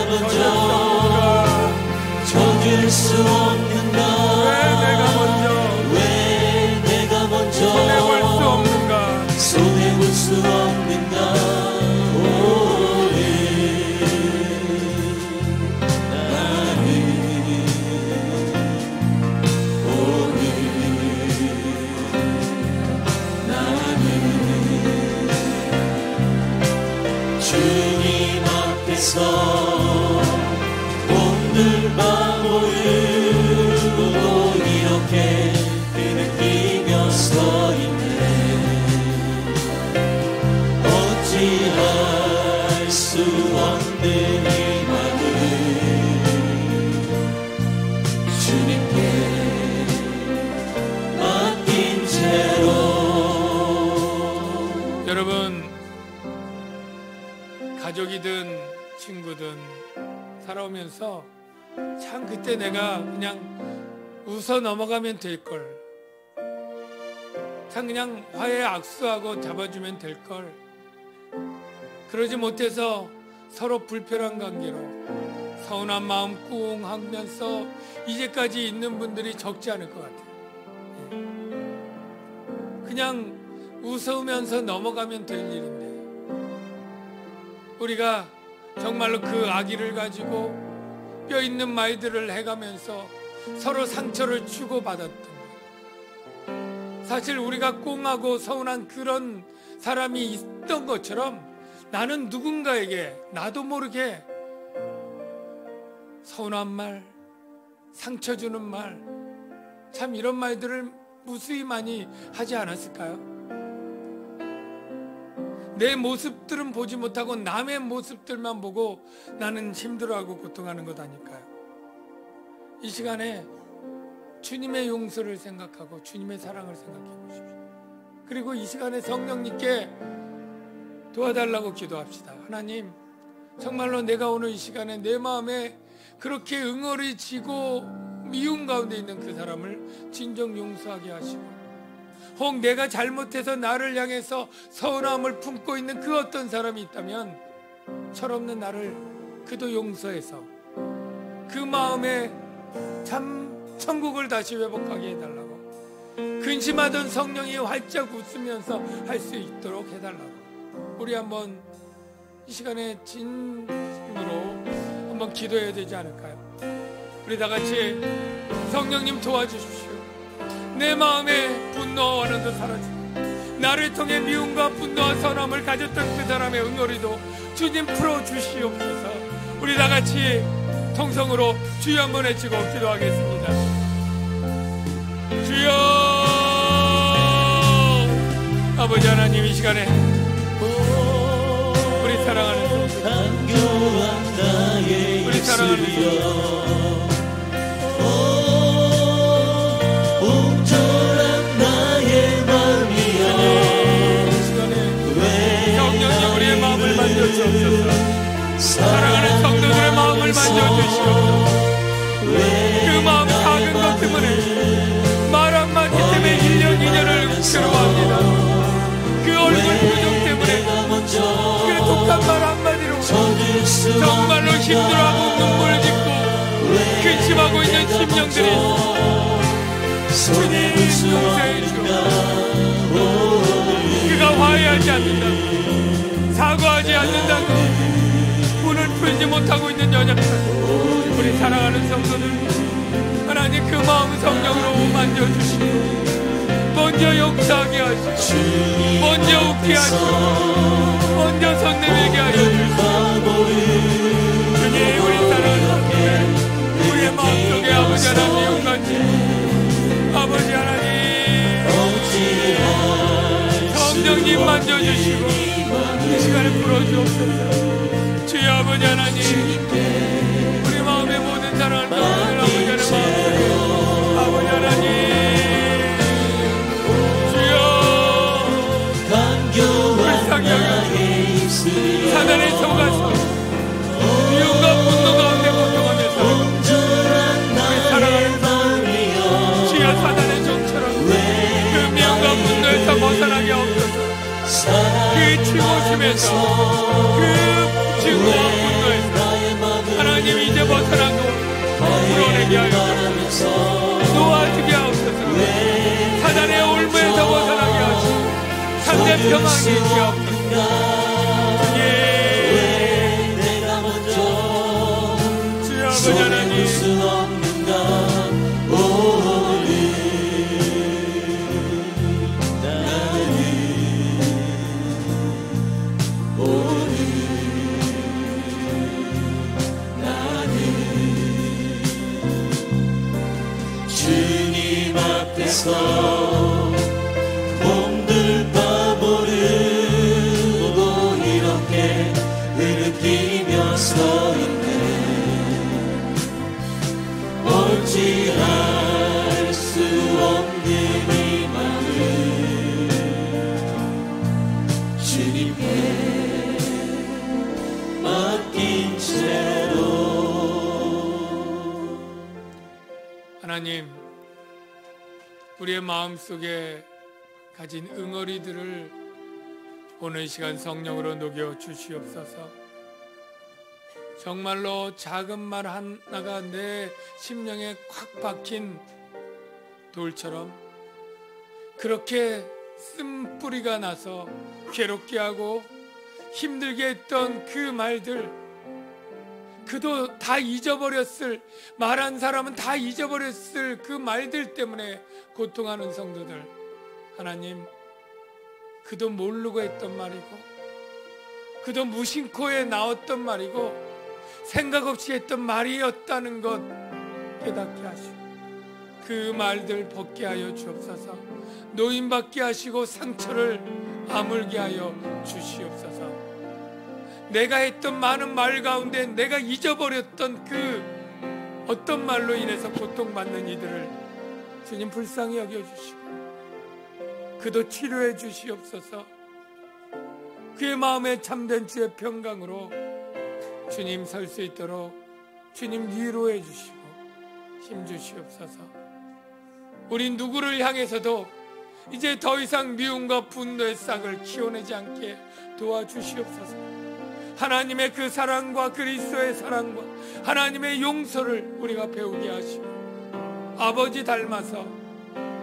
먼저 져줄 수 없는가 왜 내가 먼저 왜 내가 먼저 손해볼 수 없는가 손해볼 수 없는가 주님 앞에서 오늘 밤 오늘도 이렇게 느끼며 서 있네. 어찌할 수 없는 이 마음 주님께 맡긴 채로. 여러분 가족이든 친구든 살아오면서 참 그때 내가 그냥 웃어 넘어가면 될걸 참 그냥 화해 악수하고 잡아주면 될걸 그러지 못해서 서로 불편한 관계로 서운한 마음 꿍 하면서 이제까지 있는 분들이 적지 않을 것 같아요. 그냥 웃으면서 넘어가면 될 일인데 우리가 정말로 그 아기를 가지고 뼈 있는 말들을 해가면서 서로 상처를 주고받았던 것. 사실 우리가 꽁하고 서운한 그런 사람이 있던 것처럼 나는 누군가에게 나도 모르게 서운한 말, 상처 주는 말, 참 이런 말들을 무수히 많이 하지 않았을까요? 내 모습들은 보지 못하고 남의 모습들만 보고 나는 힘들어하고 고통하는 것 아닐까요? 이 시간에 주님의 용서를 생각하고 주님의 사랑을 생각해 보십시오. 그리고 이 시간에 성령님께 도와달라고 기도합시다. 하나님, 정말로 내가 오늘 이 시간에 내 마음에 그렇게 응어리지고 미움 가운데 있는 그 사람을 진정 용서하게 하시고, 혹 내가 잘못해서 나를 향해서 서운함을 품고 있는 그 어떤 사람이 있다면 철없는 나를 그도 용서해서 그 마음에 참 천국을 다시 회복하게 해달라고, 근심하던 성령이 활짝 웃으면서 할 수 있도록 해달라고. 우리 한번 이 시간에 진심으로 한번 기도해야 되지 않을까요? 우리 다 같이 성령님 도와주십시오. 내 마음에 분노와 원한도 사라지고 나를 통해 미움과 분노와 선함을 가졌던 그 사람의 응어리도 주님 풀어주시옵소서. 우리 다 같이 통성으로 주여 한번 외치고 기도하겠습니다. 주여, 아버지 하나님, 이 시간에 우리 사랑하는 성도, 우리 사랑하는 성도, 주시옵소서. 그 마음 작은 것 때문에 말 한마디 때문에 1년 2년을 괴로워합니다. 그 얼굴 표정 때문에 그 독한 말 한마디로 정말로 힘들어하고 눈물을 짓고 근심하고 있는 심령들이 주님 용서해 주옵소서. 그가 화해하지 않는다고, 사과하지 않는다고, 문을 풀지 못하고 있는 연약한 우리 사랑하는 성도들, 하나님 그 마음 성령으로 만져주시고 먼저 역사하게 하시고 먼저 웃게 하시고 먼저 손 내밀게 하여 주시고, 주님 우리 사랑하는 성도들, 우리의 마음속에 아버지 하나님 용같이 아버지 하나님 성령님 만져주시고 이 시간에 풀어주옵소서. 주여 아버지 하나님, 우리 마음의 모든 사랑을 떠나는 아버지 하나님 마음속에 아버지 하나님 주여 불쌍히 여겨주시고 사단의 속아서 미움과 분노 가운데 고통하며 우리 사랑하는 사람 주여 사단의 종처럼 그 미움과 분노에서 벗어나게 하옵소서. 그 증오심에서 그 증오와 분노에서 하나님 이제 벗어나고 풀어내게 하여 주옵소서. 놓아주게 하옵소서. 사단의 올무에서 벗어나게 하시고 상대 평안히 주옵소서. 주여 아버지 하나님 주님 앞에서 몸둘 바 모르고 이렇게 느끼며 서 있네. 어찌할 수 없는 이 마음 주님께 맡긴 채로. 하나님, 우리의 마음속에 가진 응어리들을 오늘 시간 성령으로 녹여 주시옵소서. 정말로 작은 말 하나가 내 심령에 콱 박힌 돌처럼 그렇게 쓴뿌리가 나서 괴롭게 하고 힘들게 했던 그 말들, 그도 다 잊어버렸을, 말한 사람은 다 잊어버렸을 그 말들 때문에 고통하는 성도들, 하나님 그도 모르고 했던 말이고 그도 무심코에 나왔던 말이고 생각 없이 했던 말이었다는 것 깨닫게 하시고 그 말들 벗게 하여 주옵소서. 노임받게 하시고 상처를 아물게 하여 주시옵소서. 내가 했던 많은 말 가운데 내가 잊어버렸던 그 어떤 말로 인해서 고통받는 이들을 주님 불쌍히 여겨주시고 그도 치료해 주시옵소서. 그의 마음에 참된 주의 평강으로 주님 설 수 있도록 주님 위로해 주시고 힘 주시옵소서. 우린 누구를 향해서도 이제 더 이상 미움과 분노의 싹을 키워내지 않게 도와주시옵소서. 하나님의 그 사랑과 그리스도의 사랑과 하나님의 용서를 우리가 배우게 하시고 아버지 닮아서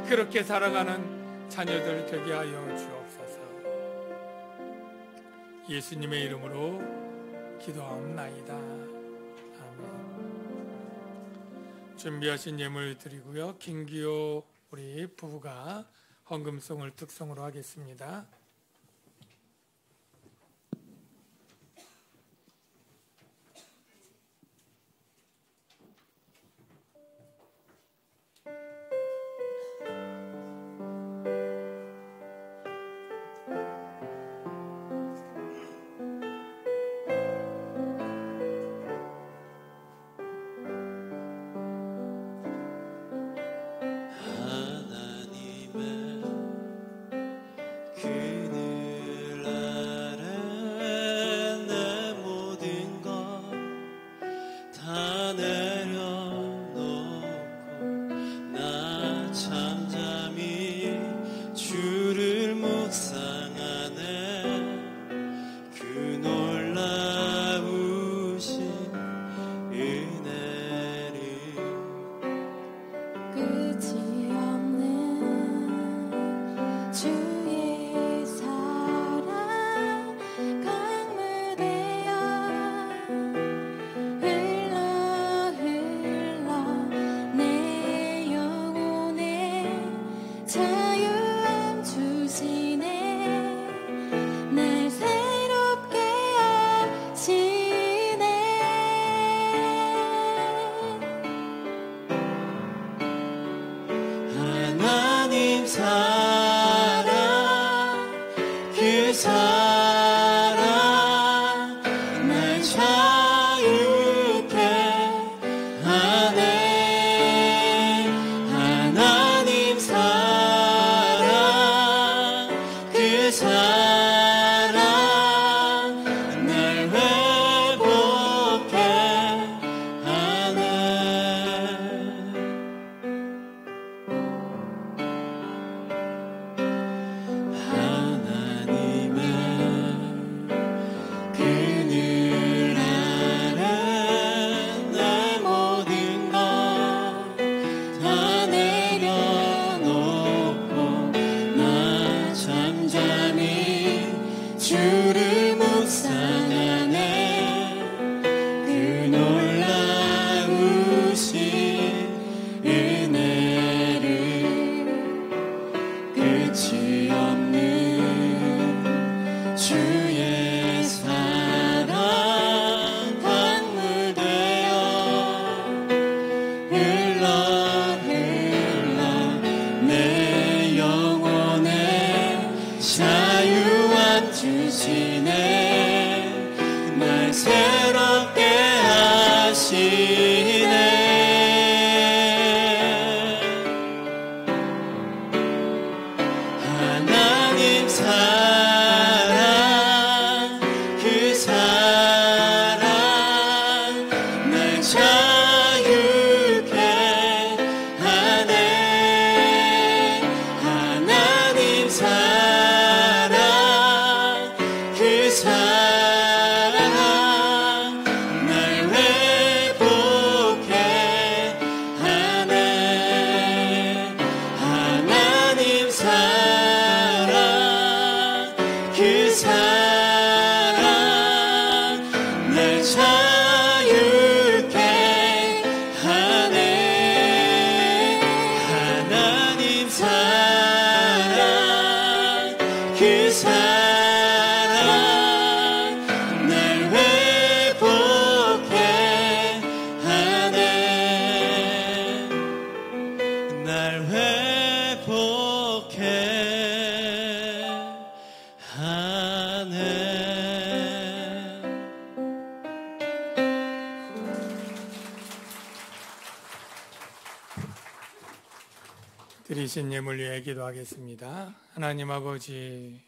그렇게 살아가는 자녀들 되게 하여 주옵소서. 예수님의 이름으로 기도하옵나이다. 아멘. 준비하신 예물 드리고요, 김기호 우리 부부가 헌금송을 특송으로 하겠습니다. 그 주의 사랑 강물 되어 흘러 내 영혼에 자유함 주시네 날 새롭게 하시네 하나님 사랑 그 사랑 날 자유케 하네 하나님 사랑 그 사랑 날 회복케 하네 하나님은 그늘 아래 내 모든 것 다 내려놓고 나 잠잠히 주를 묵상하네 그 놀라우신 은혜를 끝이 없는 주의 사랑 강물 되어 흘러 내 영혼에 자유함 주시네 날 새롭게 하시네 하나님 사랑 그 사랑 날 자유케 하네 하나님 사랑 그 사랑 날 회복케 하네 하나님 사랑 그 사랑 날 자유케 하네 하나님 사랑 그 사랑 날 회복케 하네 날 회복케 하네 드리신 예물 위해 기도하겠습니다. 하나님 아버지,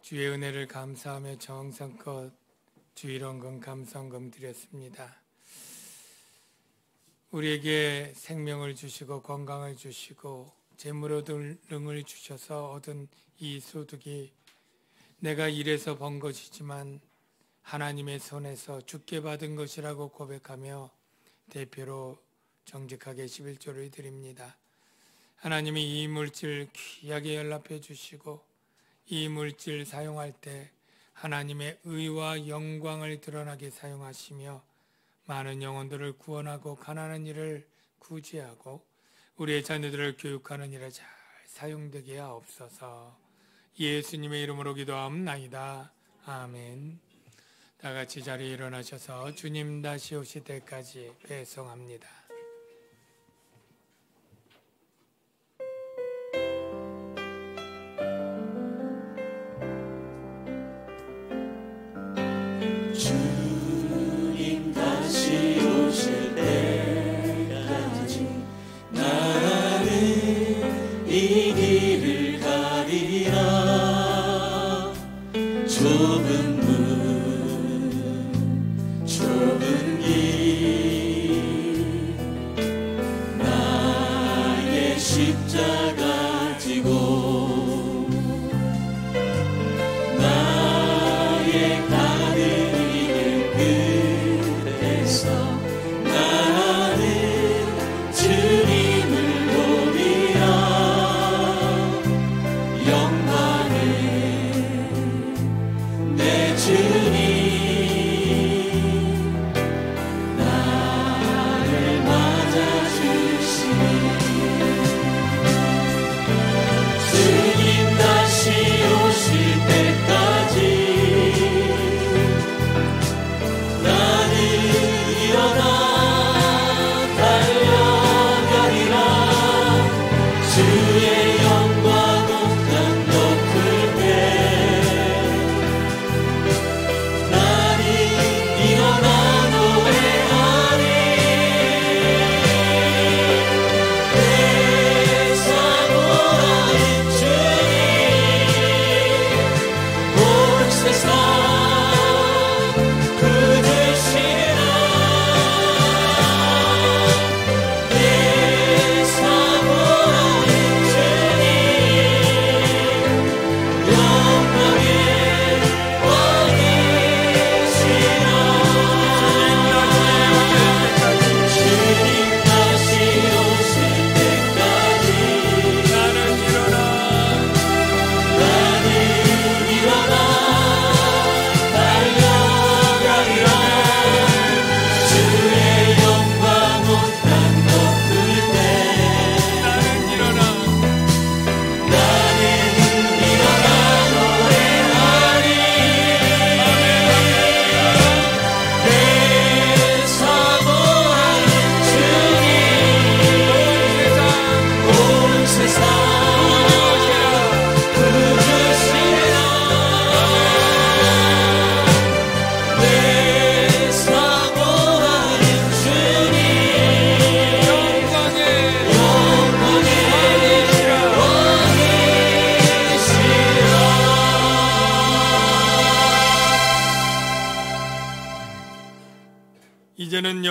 주의 은혜를 감사하며 정성껏 주일원금 감성금 드렸습니다. 우리에게 생명을 주시고 건강을 주시고 재물 등을 주셔서 얻은 이 소득이 내가 일해서 번 것이지만 하나님의 손에서 주께 받은 것이라고 고백하며 대표로 정직하게 11조를 드립니다. 하나님이 이 물질 귀하게 연락해 주시고 이 물질 사용할 때 하나님의 의와 영광을 드러나게 사용하시며 많은 영혼들을 구원하고 가난한 일을 구제하고 우리의 자녀들을 교육하는 일에 잘 사용되게 하옵소서. 예수님의 이름으로 기도하옵나이다. 아멘. 다 같이 자리에 일어나셔서 주님 다시 오실 때까지 배송합니다. 주님 다시 오실 때까지 나는 이 길을 가리라. 좁은 문 좁은 길 나의 십자가 지고 나의 가는 나는 주님을 보리라.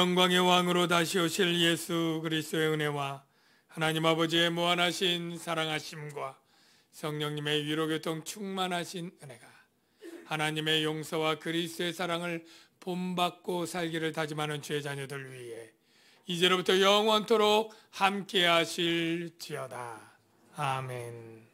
영광의 왕으로 다시 오실 예수 그리스도의 은혜와 하나님 아버지의 무한하신 사랑하심과 성령님의 위로교통 충만하신 은혜가 하나님의 용서와 그리스도의 사랑을 본받고 살기를 다짐하는 주의 자녀들 위해 이제로부터 영원토록 함께 하실지어다. 아멘.